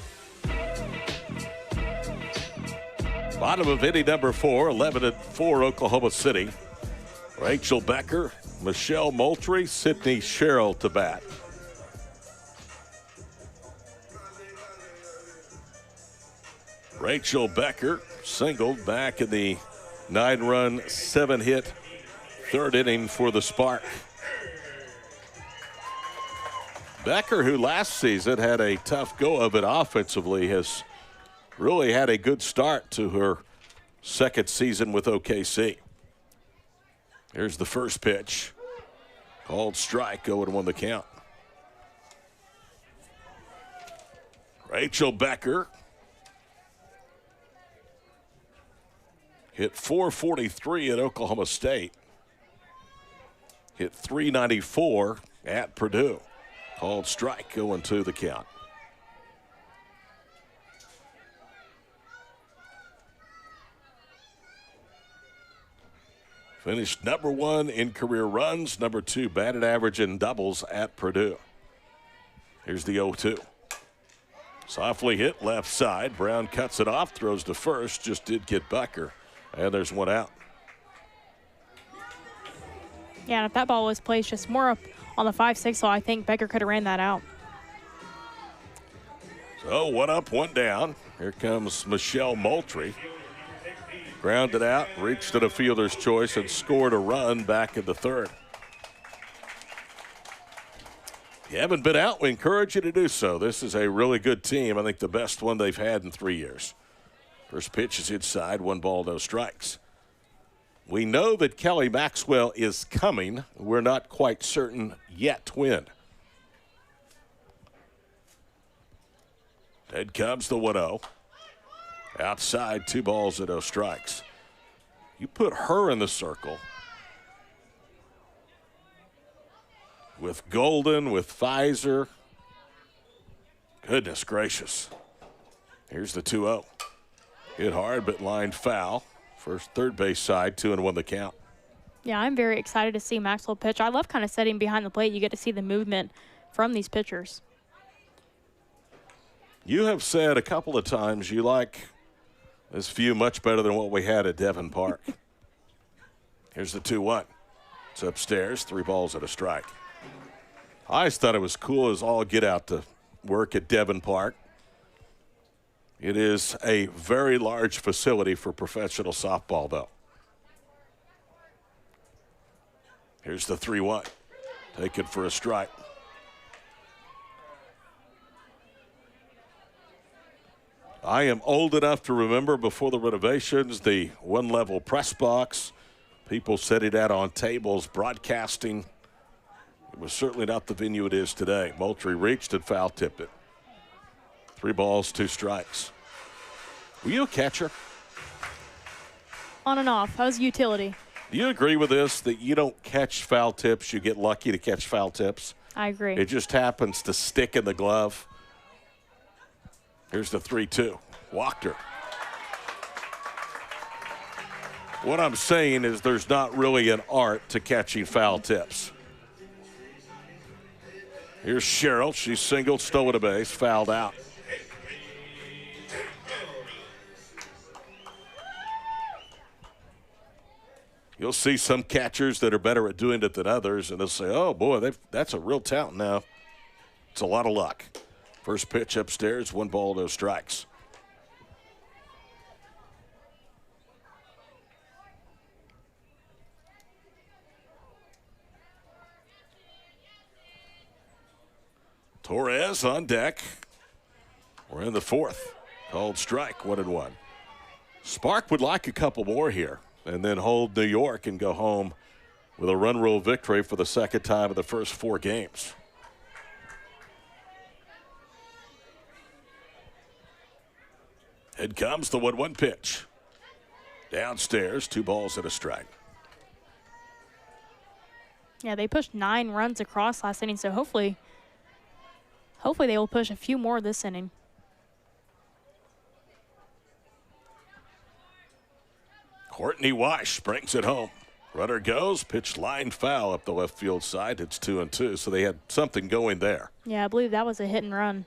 Bottom of inning number 4, 11-4 Oklahoma City. Rachel Becker, Michelle Moultrie, Sydney Sherrill to bat. Rachel Becker singled back in the 9-run, 7-hit 3rd inning for the Spark. Becker, who last season had a tough go of it offensively, has really had a good start to her second season with OKC. Here's the first pitch. Called strike, 0-1 the count. Rachel Becker hit .443 at Oklahoma State. Hit .394 at Purdue. Called strike, 0-2 the count. Finished number 1 in career runs, number 2 batted average and doubles at Purdue. Here's the 0-2. Softly hit left side. Brown cuts it off, throws to first, just did get Becker. And there's one out. Yeah, and if that ball was placed just more up on the 5-6 hole, I think Becker could have ran that out. So 1 up, 1 down. Here comes Michelle Moultrie. Grounded out, reached at a fielder's choice, and scored a run back in the third. If you haven't been out, we encourage you to do so. This is a really good team. I think the best one they've had in 3 years. First pitch is inside, 1 ball, no strikes. We know that Kelly Maxwell is coming. We're not quite certain yet when. Dead comes the 1-0. Outside, 2 balls and no strikes. You put her in the circle with Golden, with Pfizer. Goodness gracious. Here's the 2-0. Hit hard, but lined foul. First third base side, 2-1 the count. Yeah, I'm very excited to see Maxwell pitch. I love kind of sitting behind the plate. You get to see the movement from these pitchers. You have said a couple of times you like this view much better than what we had at Devon Park. Here's the 2-1. It's upstairs, 3 balls and a strike. I just thought it was cool as all get out to work at Devon Park. It is a very large facility for professional softball, though. Here's the 3-1. Take it for a strike. I am old enough to remember before the renovations, the one-level press box. People setting out on tables, broadcasting. It was certainly not the venue it is today. Moultrie reached and foul-tipped it. 3 balls, 2 strikes. Were you a catcher? On and off. I was utility. Do you agree with this, that you don't catch foul tips, you get lucky to catch foul tips? I agree. It just happens to stick in the glove. Here's the 3-2. Walked her. What I'm saying is there's not really an art to catching foul tips. Here's Cheryl. She's singled, stolen a base, fouled out. You'll see some catchers that are better at doing it than others, and they'll say, oh, boy, that's a real talent now. It's a lot of luck. First pitch upstairs, 1 ball, no strikes. Torres on deck. We're in the 4th. Called strike, 1-1. Spark would like a couple more here and then hold New York and go home with a run rule victory for the second time in the first 4 games. Here comes the 1-1 pitch. Downstairs, 2 balls and a strike. Yeah, they pushed 9 runs across last inning, so hopefully they will push a few more this inning. Courtney Weish brings it home. Runner goes, pitch line foul up the left field side. It's 2-2, so they had something going there. Yeah, I believe that was a hit and run.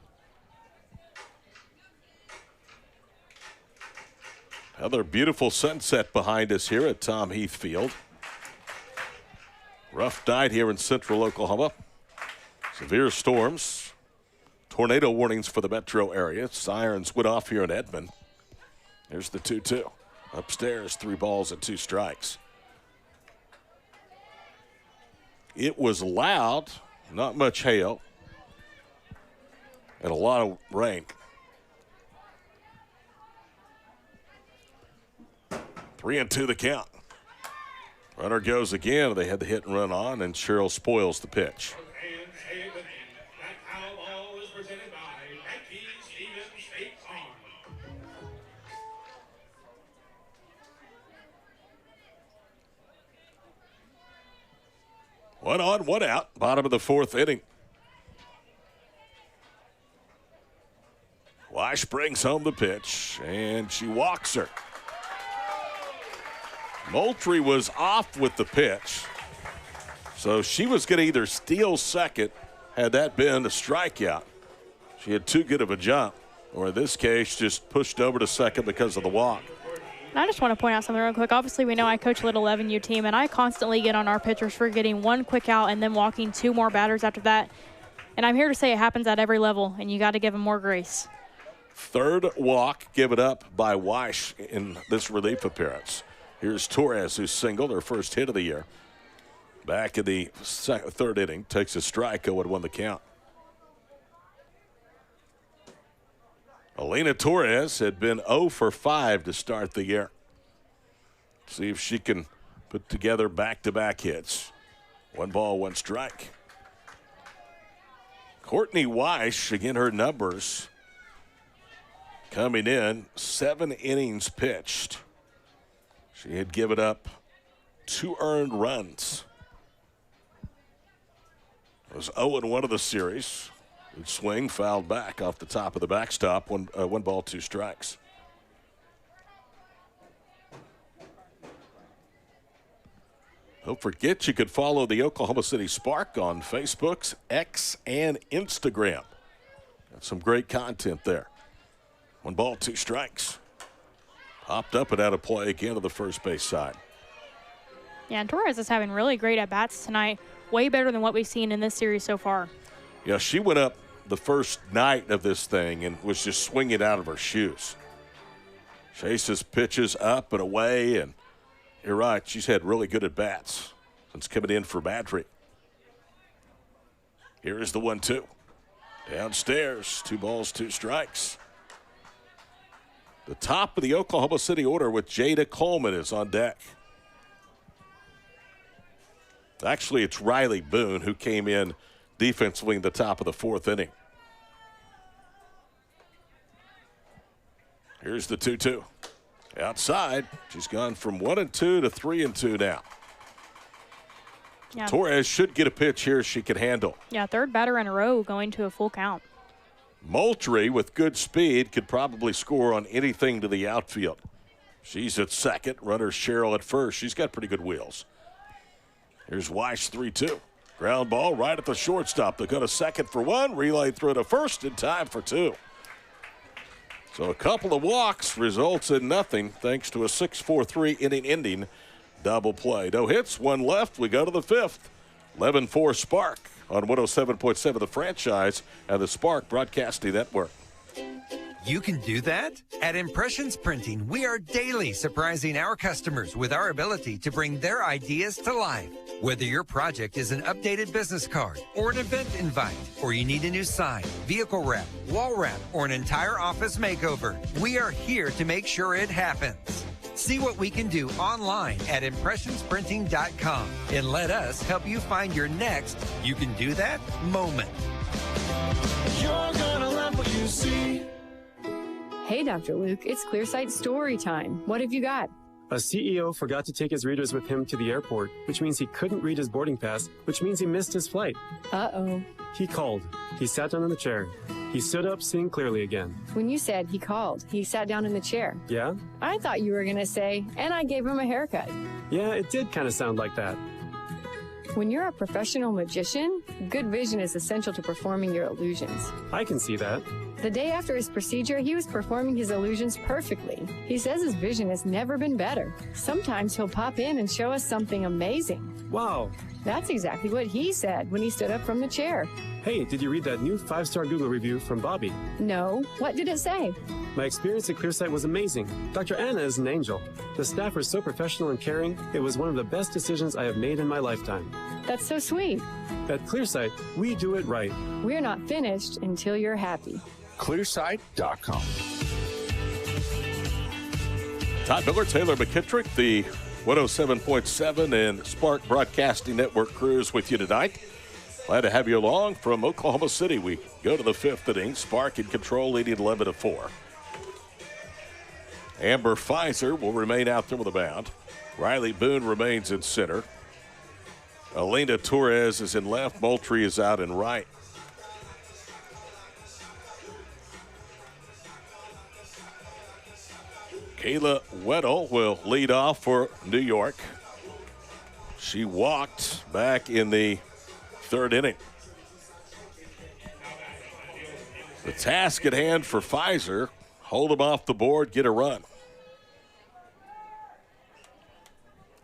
Another beautiful sunset behind us here at Tom Heath Field. Rough night here in central Oklahoma. Severe storms. Tornado warnings for the metro area. Sirens went off here in Edmond. Here's the 2-2. Upstairs, 3 balls and 2 strikes. It was loud, not much hail, and a lot of rain. 3-2 the count. Runner goes again. They had the hit and run on, and Cheryl spoils the pitch. One on, one out. Bottom of the 4th inning. Weish brings home the pitch, and she walks her. Moultrie was off with the pitch, so she was going to either steal second had that been a strikeout. She had too good of a jump. or in this case, just pushed over to second because of the walk. And I just want to point out something real quick. Obviously, we know I coach a little 11U team, and I constantly get on our pitchers for getting one quick out and then walking 2 more batters after that. And I'm here to say it happens at every level, and you got to give them more grace. Third walk given up by Weish in this relief appearance. Here's Torres, who singled her first hit of the year. Back in the third inning, takes a strike, 0-1 the count. Elena Torres had been 0 for 5 to start the year. See if she can put together back-to-back hits. 1 ball, 1 strike. Courtney Weish, again, her numbers coming in, 7 innings pitched. She had given up 2 earned runs. It was 0-1 of the series. Good swing, fouled back off the top of the backstop. 1 ball, 2 strikes. Don't forget you could follow the Oklahoma City Spark on Facebook, X, and Instagram. Got some great content there. 1 ball, 2 strikes. Popped up and out of play again to the first base side. Yeah, and Torres is having really great at-bats tonight. Way better than what we've seen in this series so far. Yeah, she went up the first night of this thing and was just swinging out of her shoes. Chases pitches up and away, and you're right, she's had really good at-bats since coming in for Madry. Here is the 1-2. Downstairs, 2 balls, 2 strikes. The top of the Oklahoma City order with Jada Coleman is on deck. Actually, it's Riley Boone who came in defensively in the top of the 4th inning. Here's the 2-2. Outside, she's gone from 1-2 to 3-2 now. Yeah. Torres should get a pitch here she can handle. Yeah, 3rd batter in a row going to a full count. Moultrie, with good speed, could probably score on anything to the outfield. She's at second. Runner Cheryl at first. She's got pretty good wheels. Here's Weish, 3-2. Ground ball right at the shortstop. They go to second for 1. Relay through to first in time for 2. So a couple of walks results in nothing thanks to a 6-4-3 inning ending double play. No hits, 1 left. We go to the 5th. 11-4 Spark on 107.7 The Franchise and the Spark Broadcasting Network. You can do that? At Impressions Printing, we are daily surprising our customers with our ability to bring their ideas to life. Whether your project is an updated business card or an event invite, or you need a new sign, vehicle wrap, wall wrap, or an entire office makeover, we are here to make sure it happens. See what we can do online at impressionsprinting.com and let us help you find your next you can do that moment. You're gonna love what you see. Hey, Dr. Luke, it's Clearsight story time. What have you got? A CEO forgot to take his readers with him to the airport, which means he couldn't read his boarding pass, which means he missed his flight. Uh-oh. He called. He sat down in the chair. He stood up, seeing clearly again. When you said he called, he sat down in the chair. Yeah? I thought you were going to say, and I gave him a haircut. Yeah, it did kind of sound like that. When you're a professional magician, good vision is essential to performing your illusions. I can see that. The day after his procedure, he was performing his illusions perfectly. He says his vision has never been better. Sometimes he'll pop in and show us something amazing. Wow. That's exactly what he said when he stood up from the chair. Hey, did you read that new 5-star Google review from Bobby? No. What did it say? My experience at Clearsight was amazing. Dr. Anna is an angel. The staff are so professional and caring. It was one of the best decisions I have made in my lifetime. That's so sweet. At Clearsight, we do it right. We're not finished until you're happy. Clearsight.com. Todd Miller, Taylor McKittrick, the 107.7 and Spark Broadcasting Network crews with you tonight. Glad to have you along from Oklahoma City. We go to the 5th inning. Spark in control, leading 11-4. Amber Pfizer will remain out there with a mound. Riley Boone remains in center. Elena Torres is in left. Moultrie is out in right. Kayla Weddle will lead off for New York. She walked back in the 3rd inning. The task at hand for Pfizer, hold them off the board, get a run.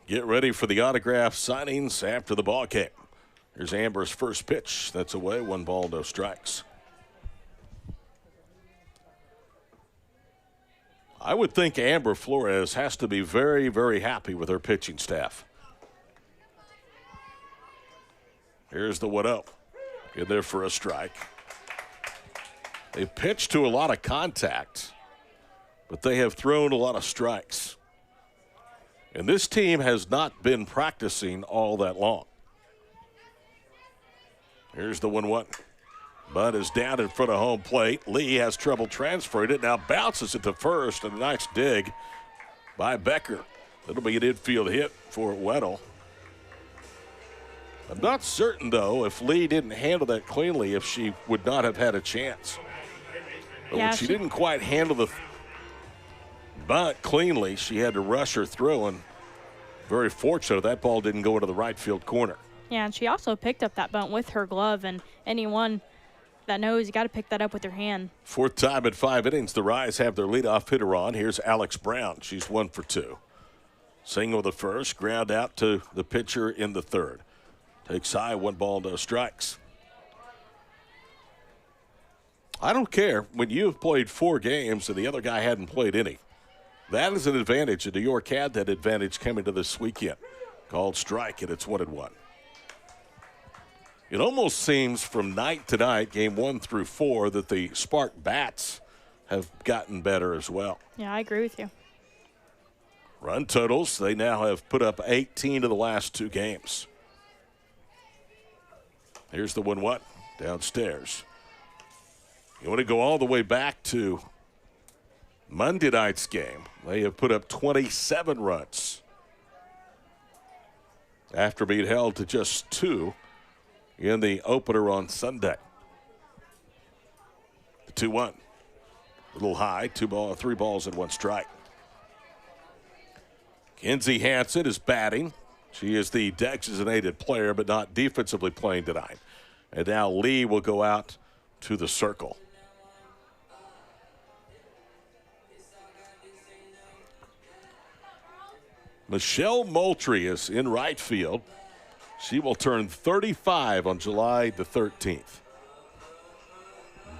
Get ready for the autograph signings after the ball game. Here's Amber's first pitch. That's away, 1 ball, no strikes. I would think Amber Flores has to be very, very happy with her pitching staff. Here's the 1-0. In there for a strike. They pitched to a lot of contact, but they have thrown a lot of strikes. And this team has not been practicing all that long. Here's the 1-1. Bud is down in front of home plate. Lee has trouble transferring it. Now bounces it to first, and a nice dig by Becker. That'll be an infield hit for Weddle. I'm not certain, though, if Lee didn't handle that cleanly, if she would not have had a chance. But when she didn't quite handle the bunt cleanly, she had to rush her through, and very fortunate that ball didn't go into the right field corner. Yeah, and she also picked up that bunt with her glove, and anyone that knows you got to pick that up with your hand. 4th time in 5 innings, the Rise have their leadoff hitter on. Here's Alex Brown. She's 1 for 2. Single the first, ground out to the pitcher in the 3rd. Takes high, 1 ball, no strikes. I don't care when you have played 4 games and the other guy hadn't played any. That is an advantage, and New York had that advantage coming to this weekend. Called strike, and it's 1-1. It almost seems from night to night, game 1 through 4, that the Spark bats have gotten better as well. Yeah, I agree with you. Run totals, they now have put up 18 of the last 2 games. Here's the 1-1 downstairs. You want to go all the way back to Monday night's game. They have put up 27 runs after being held to just 2 in the opener on Sunday. The 2-1. A little high, 3 balls and 1 strike. Kenzie Hansen is batting. She is the designated player, but not defensively playing tonight. And now Lee will go out to the circle. Michelle Moultrie is in right field. She will turn 35 on July the 13th.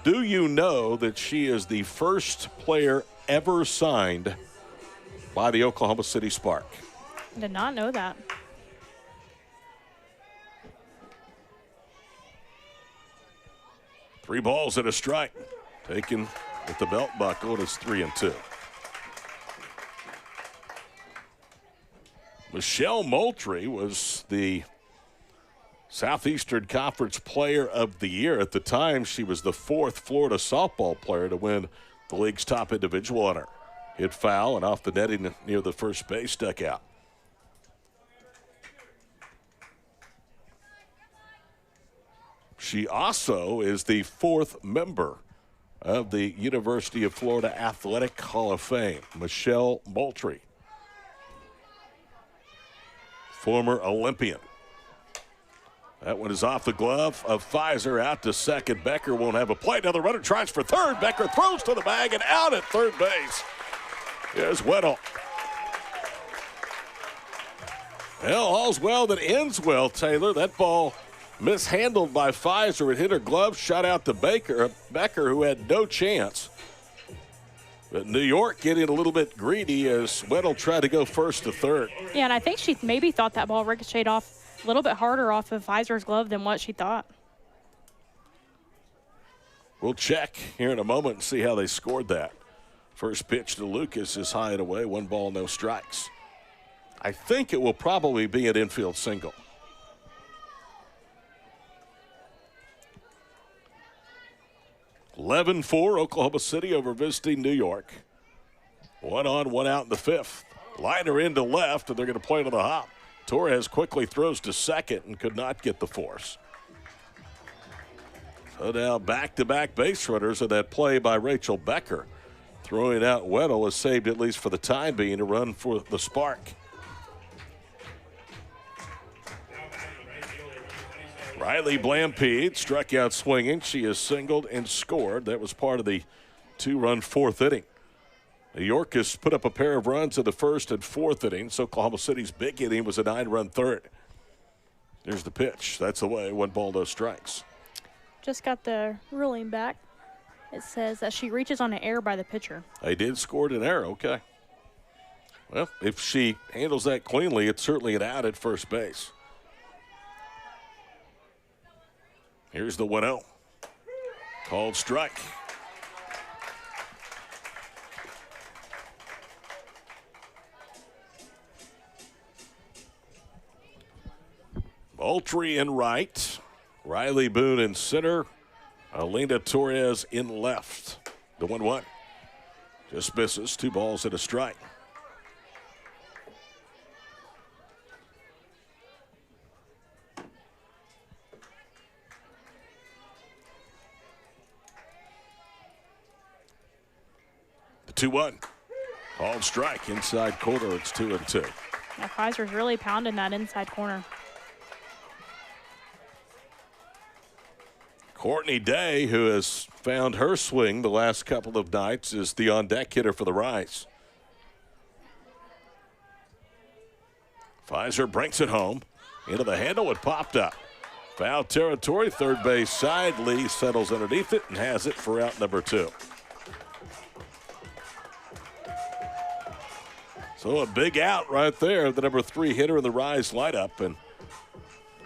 Do you know that she is the first player ever signed by the Oklahoma City Spark? I did not know that. Three balls and a strike. Taken with the belt buckle, and it's 3-2. Michelle Moultrie was the Southeastern Conference Player of the Year. At the time, she was the 4th Florida softball player to win the league's top individual honor. Hit foul and off the netting near the first base dugout. She also is the 4th member of the University of Florida Athletic Hall of Fame, Michelle Moultrie. Former Olympian. That one is off the glove of Pfizer, out to second. Becker won't have a play. Now the runner tries for third. Becker throws to the bag and out at third base. Here's Weddle. Well, all's well that ends well, Taylor. That ball mishandled by Pfizer. It hit her glove, shot out to Becker, who had no chance. But New York getting a little bit greedy as Weddle tried to go first to third. Yeah, and I think she maybe thought that ball ricocheted off a little bit harder off of Pfizer's glove than what she thought. We'll check here in a moment and see how they scored that. First pitch to Lucas is high and away. 1 ball, no strikes. I think it will probably be an infield single. (11-4) Oklahoma City over visiting New York. 1 on, 1 out in the 5th. Liner into left, and they're going to play to the hop. Torres quickly throws to second and could not get the force. So now back-to-back base runners of that play by Rachel Becker. Throwing out Weddle is saved, at least for the time being, to run for the Spark. Riley Blampede struck out swinging. She has singled and scored. That was part of the 2-run fourth inning. New York has put up a pair of runs in the first and fourth innings. Oklahoma City's big inning was a 9-run third. There's the pitch. That's the way. 1 ball, no strikes. Just got the ruling back. It says that she reaches on an error by the pitcher. They did score an error. Okay. Well, if she handles that cleanly, it's certainly an out at first base. Here's the 1-0. Called strike. Moultrie in right. Riley Boone in center. Alina Torres in left. The 1-1. Just misses. 2 balls and a strike. The 2-1. Called strike. Inside corner. It's 2-2. Yeah, Pfizer's really pounding that inside corner. Courtney Day, who has found her swing the last couple of nights, is the on-deck hitter for the Rise. Pfizer brings it home. Into the handle, it popped up. Foul territory, third base side. Lee settles underneath it and has it for out number 2. So a big out right there, the number 3 hitter in the Rise lineup. And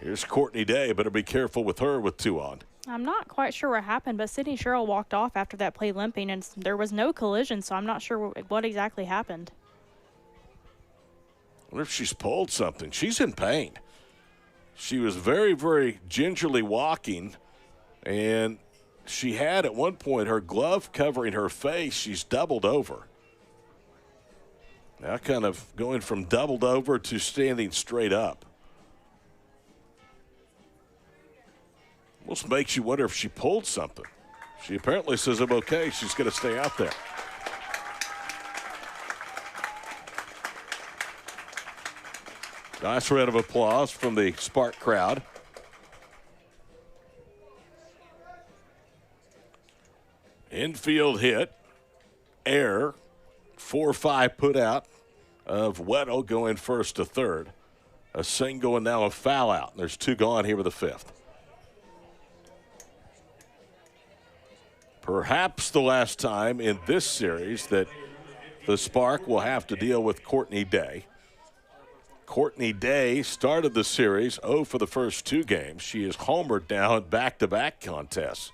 here's Courtney Day. Better be careful with her with 2 on. I'm not quite sure what happened, but Sydney Sherrill walked off after that play limping, and there was no collision, so I'm not sure what exactly happened. I wonder if she's pulled something. She's in pain. She was very, very gingerly walking, and she had at one point her glove covering her face. She's doubled over. Now kind of going from doubled over to standing straight up. Almost makes you wonder if she pulled something. She apparently says, I'm okay. She's going to stay out there. Nice round of applause from the Spark crowd. Infield hit. Error. 4-5 put out of Weddle going first to third. A single and now a foul out. There's 2 gone here with the 5th. Perhaps the last time in this series that the Spark will have to deal with Courtney Day. Courtney Day started the series 0 for the first 2 games. She is homered now in back-to-back contests.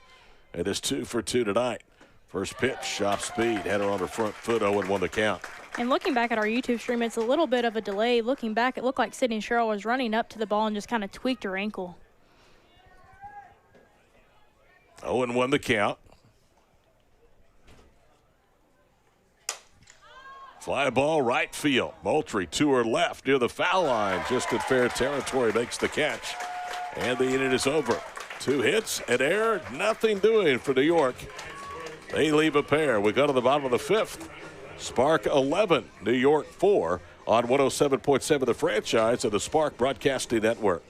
It is 2 for 2 tonight. First pitch, off speed, had her on her front foot, 0-1 the count. And looking back at our YouTube stream, it's a little bit of a delay. Looking back, it looked like Sydney Sherrill was running up to the ball and just kind of tweaked her ankle. 0-1 the count. Fly ball right field. Moultrie to her left near the foul line. Just in fair territory, makes the catch. And the inning is over. 2 hits, an error, nothing doing for New York. They leave a pair. We go to the bottom of the 5th. Spark 11, New York 4 on 107.7 The Franchise of the Spark Broadcasting Network.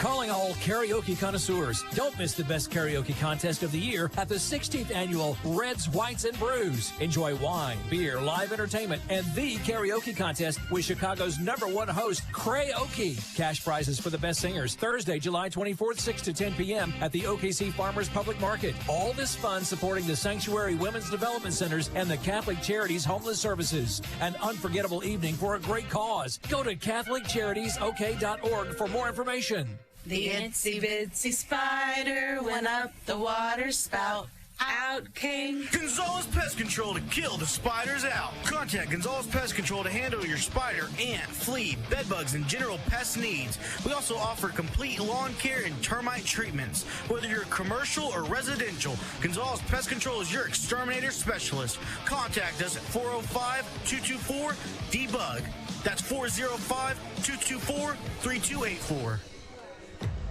Calling all karaoke connoisseurs. Don't miss the best karaoke contest of the year at the 16th annual Reds, Whites, and Brews. Enjoy wine, beer, live entertainment, and the karaoke contest with Chicago's #1 host, Kraoke. Cash prizes for the best singers Thursday, July 24th, 6 to 10 p.m. at the OKC Farmers Public Market. All this fun supporting the Sanctuary Women's Development Centers and the Catholic Charities Homeless Services. An unforgettable evening for a great cause. Go to CatholicCharitiesOK.org for more information. The itsy bitsy spider went up the water spout. Out came Gonzalez Pest Control to kill the spiders out. Contact Gonzalez Pest Control to handle your spider, ant, flea, bedbugs, and general pest needs. We also offer complete lawn care and termite treatments. Whether you're commercial or residential, Gonzalez Pest Control is your exterminator specialist. Contact us at 405-224-DBUG. That's 405-224-3284.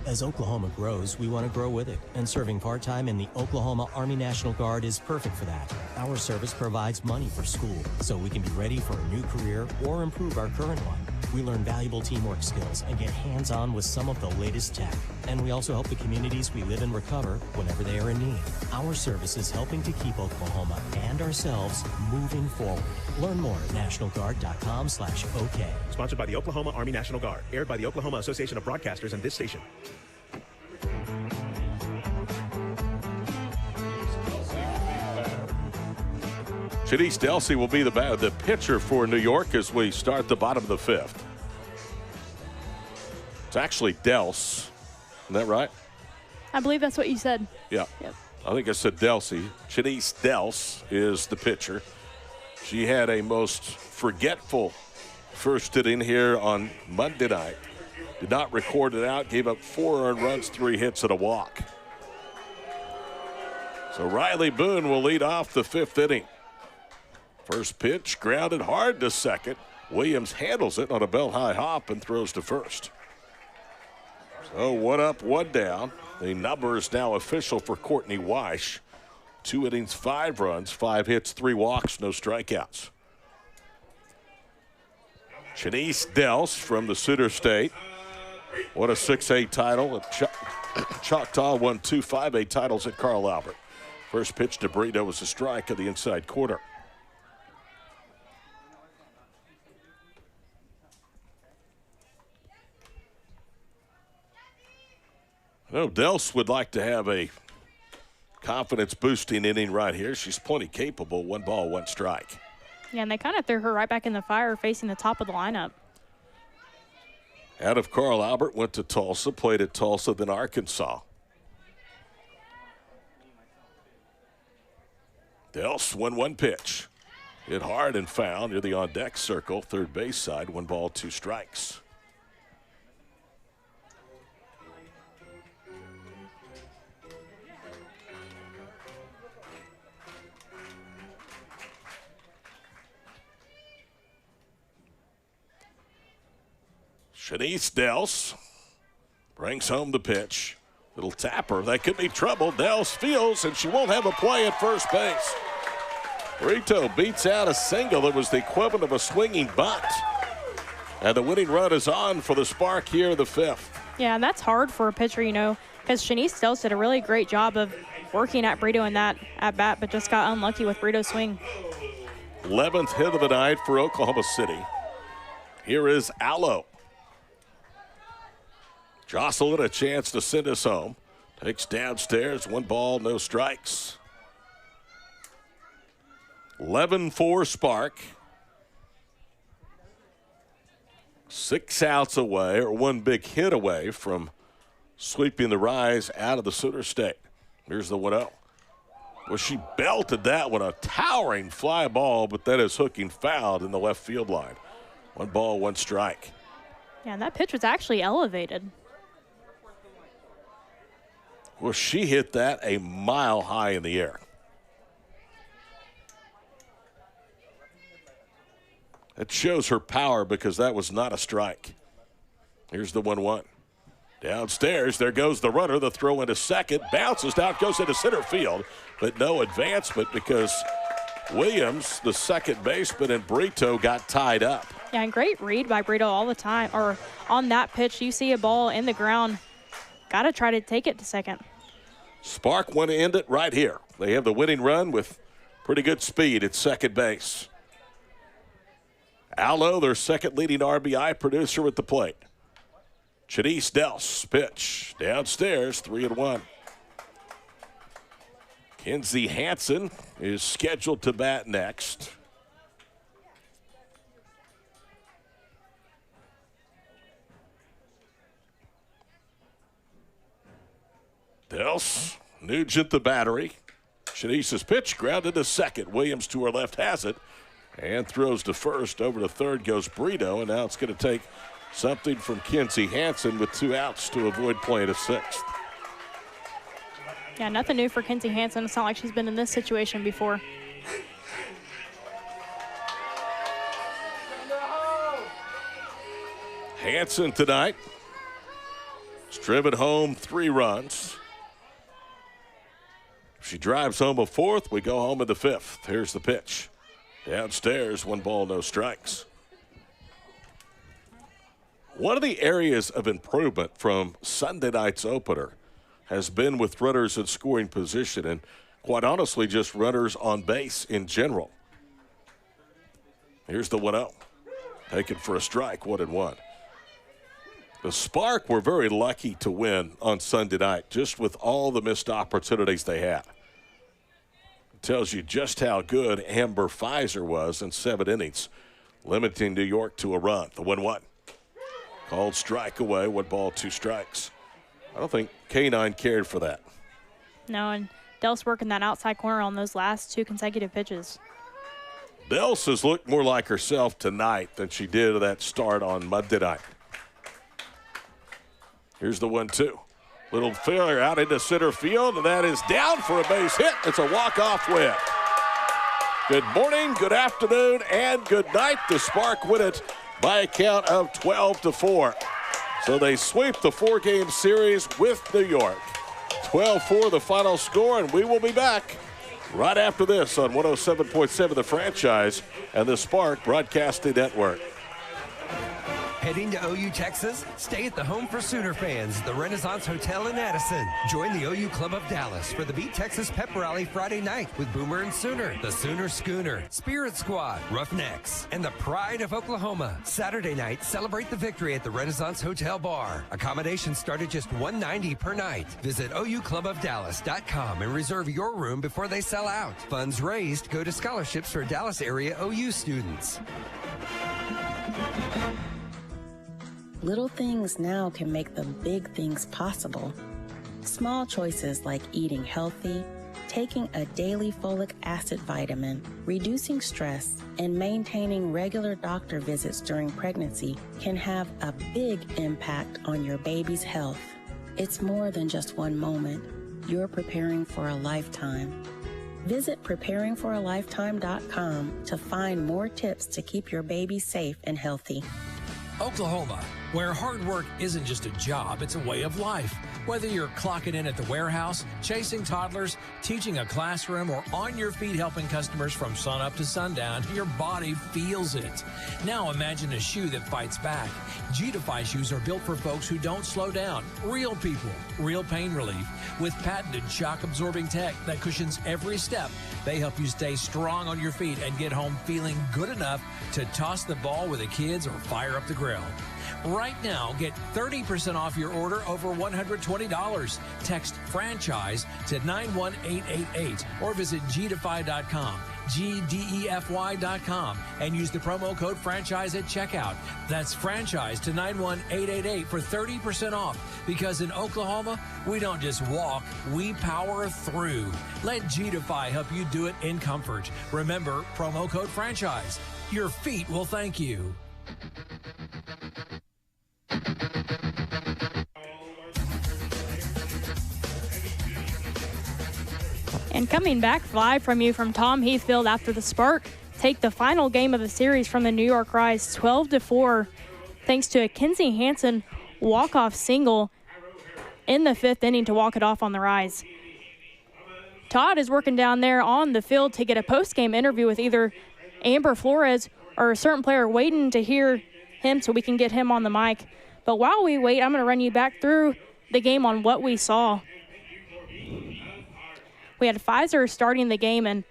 As Oklahoma grows, we want to grow with it, and serving part-time in the Oklahoma Army National Guard is perfect for that. Our service provides money for school, so we can be ready for a new career or improve our current one. We learn valuable teamwork skills and get hands-on with some of the latest tech. And we also help the communities we live in recover whenever they are in need. Our service is helping to keep Oklahoma and ourselves moving forward. Learn more at nationalguard.com/OK. Sponsored by the Oklahoma Army National Guard. Aired by the Oklahoma Association of Broadcasters and this station. Shanice Delsey will be the pitcher for New York as we start the bottom of the fifth. It's actually Dels. Isn't that right? I believe that's what you said. Yeah. Yep. I think I said Delsey. Shanice Dels is the pitcher. She had a most forgetful first inning here on Monday night. Did not record it out. Gave up 4 earned runs, 3 hits, and a walk. So Riley Boone will lead off the fifth inning. First pitch grounded hard to second. Williams handles it on a bell-high hop and throws to first. So 1 up, 1 down. The number is now official for Courtney Weish. 2 innings, 5 runs, 5 hits, 3 walks, no strikeouts. Shanice Dels from the Cedar State. Won a 6A title at Choctaw. Won 2 5A titles at Carl Albert. First pitch to Brito was a strike in the inside corner. I know Dels would like to have a confidence-boosting inning right here. She's plenty capable. 1 ball, 1 strike. Yeah, and they kind of threw her right back in the fire facing the top of the lineup. Out of Carl Albert, went to Tulsa, played at Tulsa, then Arkansas. Dels 1-1 pitch. Hit hard and foul near the on-deck circle, third base side, 1 ball, 2 strikes. Shanice Dels brings home the pitch. Little tapper. That could be trouble. Dels fields, and she won't have a play at first base. Brito beats out a single that was the equivalent of a swinging bunt. And the winning run is on for the Spark here in the fifth. Yeah, and that's hard for a pitcher, you know, because Shanice Dels did a really great job of working at Brito in that at-bat, but just got unlucky with Brito's swing. 11th hit of the night for Oklahoma City. Here is Allo. Jocelyn a chance to send us home. Takes downstairs, 1 ball, no strikes. 11-4 Spark. 6 outs away, or 1 big hit away from sweeping the Rise out of the Cedar State. Here's the 1-0. Well, she belted that one, a towering fly ball, but that is hooking fouled in the left field line. 1 ball, 1 strike. Yeah, and that pitch was actually elevated. Well, she hit that a mile high in the air. That shows her power because that was not a strike. Here's the 1-1. Downstairs, there goes the runner. The throw into second, bounces down, goes into center field, but no advancement because Williams, the second baseman, and Brito got tied up. Yeah, and great read by Brito all the time. Or on that pitch, you see a ball in the ground. Got to try to take it to second. Spark want to end it right here. They have the winning run with pretty good speed at second base. Allo, their second leading RBI producer at the plate. Shanice Dels, pitch downstairs, 3-1. Kenzie Hansen is scheduled to bat next. Dels, Nugent the battery. Shanice's pitch grounded to second. Williams to her left has it and throws to first. Over to third goes Brito, and now it's going to take something from Kenzie Hansen with 2 outs to avoid playing a 6th. Yeah, nothing new for Kenzie Hansen. It's not like she's been in this situation before. Hansen tonight has driven home 3 runs. If she drives home a 4th, we go home in the 5th. Here's the pitch. Downstairs, 1 ball, no strikes. One of the areas of improvement from Sunday night's opener has been with runners in scoring position and, quite honestly, just runners on base in general. Here's the 1-0. Taken for a strike, 1-1. The Spark were very lucky to win on Sunday night, just with all the missed opportunities they had. It tells you just how good Amber Pfizer was in 7 innings, limiting New York to a run. The 1-1. Called strike away, 1 ball, 2 strikes. I don't think K9 cared for that. No, and Del's working that outside corner on those last 2 consecutive pitches. Dels has looked more like herself tonight than she did at that start on Monday night. Here's the 1-2. Little failure out into center field, and that is down for a base hit. It's a walk-off win. Good morning, good afternoon, and good night. The Spark win it by a count of 12-4. So they sweep the 4-game series with New York. 12-4 the final score, and we will be back right after this on 107.7 The Franchise and the Spark Broadcasting Network. Heading to OU, Texas? Stay at the home for Sooner fans, the Renaissance Hotel in Addison. Join the OU Club of Dallas for the Beat Texas Pep Rally Friday night with Boomer and Sooner, the Sooner Schooner, Spirit Squad, Roughnecks, and the Pride of Oklahoma. Saturday night, celebrate the victory at the Renaissance Hotel Bar. Accommodations start at just $190 per night. Visit OUClubofDallas.com and reserve your room before they sell out. Funds raised go to scholarships for Dallas area OU students. Little things now can make the big things possible. Small choices like eating healthy, taking a daily folic acid vitamin, reducing stress, and maintaining regular doctor visits during pregnancy can have a big impact on your baby's health. It's more than just one moment. You're preparing for a lifetime. Visit preparingforalifetime.com to find more tips to keep your baby safe and healthy. Oklahoma, where hard work isn't just a job, it's a way of life. Whether you're clocking in at the warehouse, chasing toddlers, teaching a classroom, or on your feet helping customers from sunup to sundown, your body feels it. Now imagine a shoe that fights back. G-Defy shoes are built for folks who don't slow down. Real people, real pain relief. With patented shock-absorbing tech that cushions every step, they help you stay strong on your feet and get home feeling good enough to toss the ball with the kids or fire up the grill. Right now, get 30% off your order over $120. Text franchise to 91888 or visit gdefy.com, GDEFY.com, and use the promo code franchise at checkout. That's franchise to 91888 for 30% off, because in Oklahoma, we don't just walk, we power through. Let GDefy help you do it in comfort. Remember, promo code franchise. Your feet will thank you. And coming back live from you from Tom Heath Field after the Spark take the final game of the series from the New York Rise 12-4, thanks to a Kinsey Hansen walk-off single in the 5th inning to walk it off on the Rise. Todd is working down there on the field to get a post-game interview with either Amber Flores or a certain player, waiting to hear him so we can get him on the mic. But while we wait, I'm going to run you back through the game on what we saw. We had Pfizer starting the game, and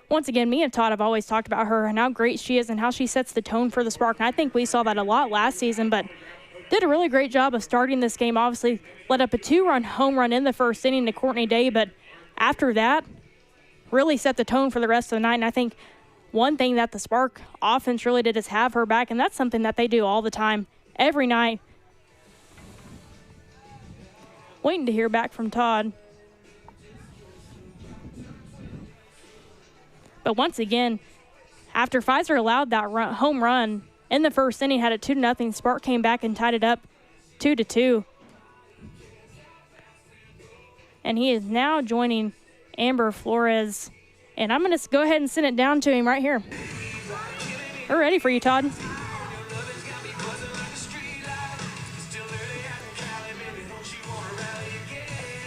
once again, me and Todd have always talked about her and how great she is and how she sets the tone for the Spark. And I think we saw that a lot last season, but did a really great job of starting this game. Obviously, led up a 2-run home run in the 1st inning to Courtney Day, but after that, really set the tone for the rest of the night. And I think one thing that the Spark offense really did is have her back, and that's something that they do all the time, every night. Waiting to hear back from Todd. But once again, after Pfizer allowed that home run in the 1st inning, had it 2-0, Spark came back and tied it up 2-2. And he is now joining Amber Flores. And I'm going to go ahead and send it down to him right here. We're ready for you, Todd.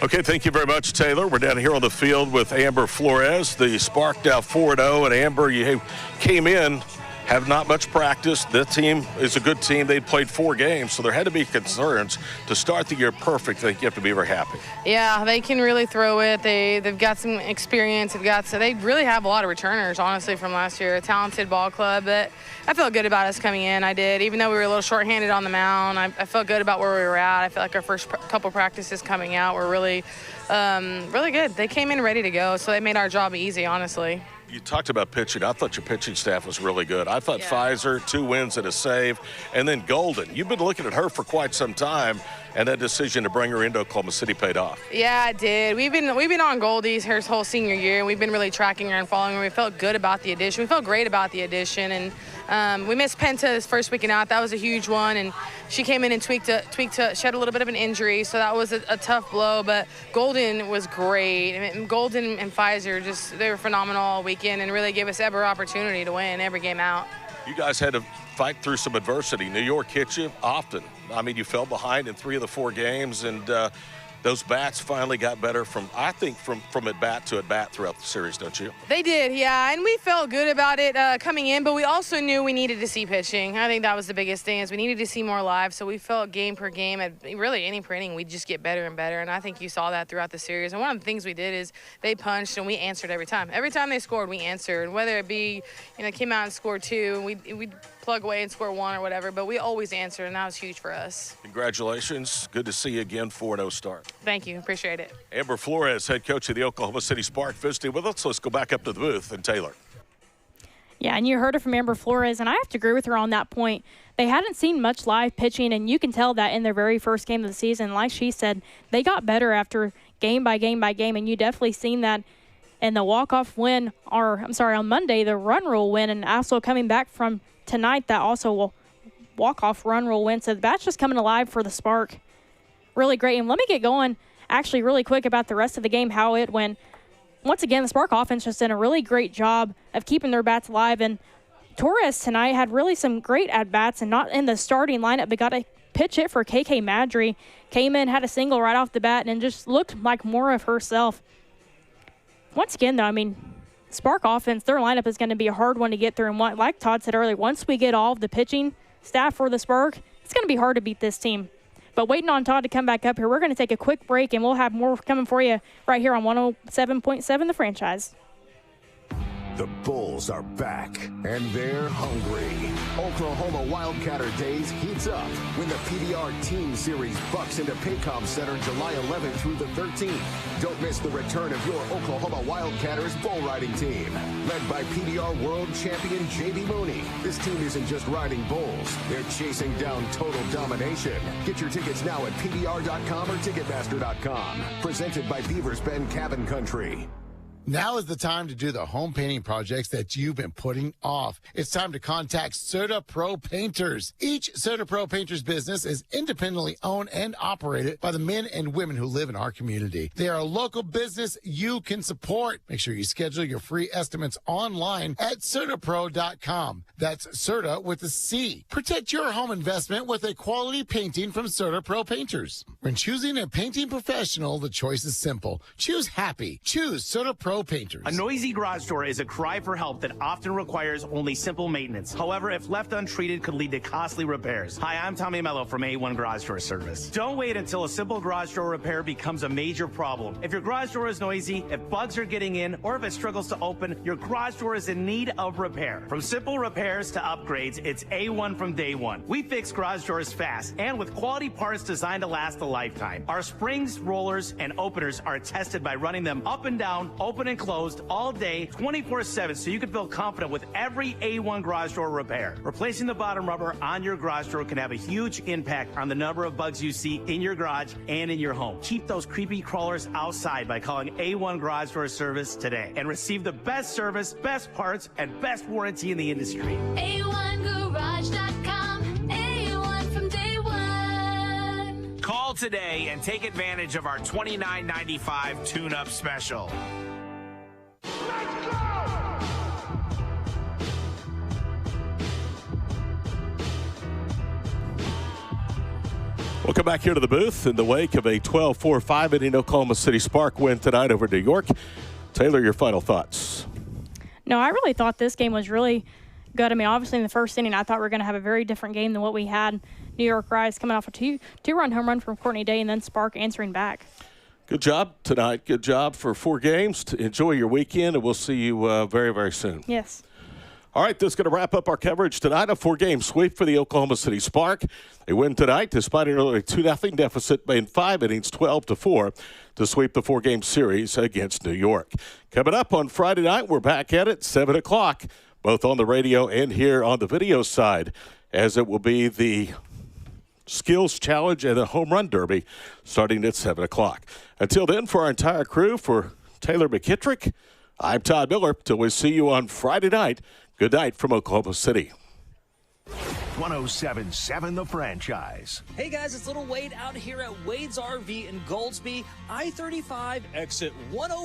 Okay, thank you very much, Taylor. We're down here on the field with Amber Flores. The Spark now 4-0, and Amber, you came in have not much practice. The team is a good team. They played 4 games, so there had to be concerns. To start the year perfect, I think you have to be very happy. Yeah, they can really throw it. They've got some experience. They really have a lot of returners, honestly, from last year. A talented ball club. But I felt good about us coming in. I did. Even though we were a little shorthanded on the mound, I felt good about where we were at. I felt like our first couple practices coming out were really good. They came in ready to go, so they made our job easy, honestly. You talked about pitching. I thought your pitching staff was really good. I thought Pfizer, 2 wins and a save, and then Golden. You've been looking at her for quite some time, and that decision to bring her into Oklahoma City paid off. Yeah, it did. We've been on Goldie's her whole senior year, and we've been really tracking her and following her. We felt good about the addition. We felt great about the addition, and we missed Penta this first weekend out. That was a huge one, and she came in and tweaked. She had a little bit of an injury, so that was a tough blow. But Golden was great. I mean, Golden and Pfizer they were phenomenal all weekend and really gave us every opportunity to win every game out. You guys had to fight through some adversity. New York hit you often. I mean, you fell behind in 3 of the 4 games, and those bats finally got better from at bat to at bat throughout the series, don't you? They did, yeah, and we felt good about it coming in, but we also knew we needed to see pitching. I think that was the biggest thing, is we needed to see more live, so we felt game per game, at really any inning, we'd just get better and better, and I think you saw that throughout the series. And one of the things we did is they punched, and we answered every time. Every time they scored, we answered, whether it be, came out and scored 2, and we'd plug away and score 1 or whatever, but we always answered, and that was huge for us. Congratulations. Good to see you again. 4-0 start. Thank you. Appreciate it. Amber Flores, head coach of the Oklahoma City Spark, visiting with us. Let's go back up to the booth. And Taylor. Yeah, and you heard it from Amber Flores, and I have to agree with her on that point. They hadn't seen much live pitching, and you can tell that in their very first game of the season. Like she said, they got better after game by game by game, and you definitely seen that in the walk-off win, on Monday, the run rule win, and also coming back from tonight, that also will walk-off run rule win. So the bat's just coming alive for the Spark. Really great. And let me get going actually really quick about the rest of the game, how it went. Once again, the Spark offense just did a really great job of keeping their bats alive. And Torres tonight had really some great at-bats, and not in the starting lineup, but got a pitch hit for KK Madry. Came in, had a single right off the bat, and just looked like more of herself. Once again, though, I mean, Spark offense, their lineup is going to be a hard one to get through. And like Todd said earlier, once we get all of the pitching staff for the Spark, it's going to be hard to beat this team. But waiting on Todd to come back up here, we're going to take a quick break, and we'll have more coming for you right here on 107.7 The Franchise. The Bulls are back, and they're hungry. Oklahoma Wildcatter Days heats up when the PBR Team Series bucks into Paycom Center July 11th through the 13th. Don't miss the return of your Oklahoma Wildcatters bull riding team. Led by PBR World Champion J.B. Mooney. This team isn't just riding bulls. They're chasing down total domination. Get your tickets now at PBR.com or Ticketmaster.com. Presented by Beavers Bend Cabin Country. Now is the time to do the home painting projects that you've been putting off. It's time to contact Serta Pro Painters. Each Serta Pro Painters business is independently owned and operated by the men and women who live in our community. They are a local business you can support. Make sure you schedule your free estimates online at CertaPro.com. That's Serta with a C. Protect your home investment with a quality painting from Serta Pro Painters. When choosing a painting professional, the choice is simple. Choose happy. Choose Serta Pro Painters. A noisy garage door is a cry for help that often requires only simple maintenance. However, if left untreated, could lead to costly repairs. Hi, I'm Tommy Mello from A1 Garage Door Service. Don't wait until a simple garage door repair becomes a major problem. If your garage door is noisy, if bugs are getting in, or if it struggles to open, your garage door is in need of repair. From simple repairs to upgrades, it's A1 from day one. We fix garage doors fast and with quality parts designed to last a lifetime. Our springs, rollers, and openers are tested by running them up and down, open and closed all day, 24/7, so you can feel confident with every A1 garage door repair. Replacing the bottom rubber on your garage door can have a huge impact on the number of bugs you see in your garage and in your home. Keep those creepy crawlers outside by calling A1 Garage Door Service today and receive the best service, best parts, and best warranty in the industry. A1Garage.com, A1 from day one. Call today and take advantage of our $29.95 tune-up special. Welcome back here to the booth in the wake of a 12-4-5 inning Oklahoma City Spark win tonight over New York. Taylor, your final thoughts. No, I really thought this game was really good. I mean, obviously in the first inning, I thought we were going to have a very different game than what we had. New York Rise coming off a two-run home run from Courtney Day and then Spark answering back. Good job tonight. Good job for 4 games. Enjoy your weekend, and we'll see you very, very soon. Yes. All right, this is going to wrap up our coverage tonight. A 4-game sweep for the Oklahoma City Spark. They win tonight despite an early 2-0 deficit in 5 innings, 12-4, to sweep the 4-game series against New York. Coming up on Friday night, we're back at it, 7 o'clock, both on the radio and here on the video side, as it will be the Skills Challenge and the Home Run Derby starting at 7 o'clock. Until then, for our entire crew, for Taylor McKittrick, I'm Todd Miller. Till we see you on Friday night, good night from Oklahoma City. 107.7 The Franchise. Hey guys, it's Little Wade out here at Wade's RV in Goldsby, I-35 exit 101.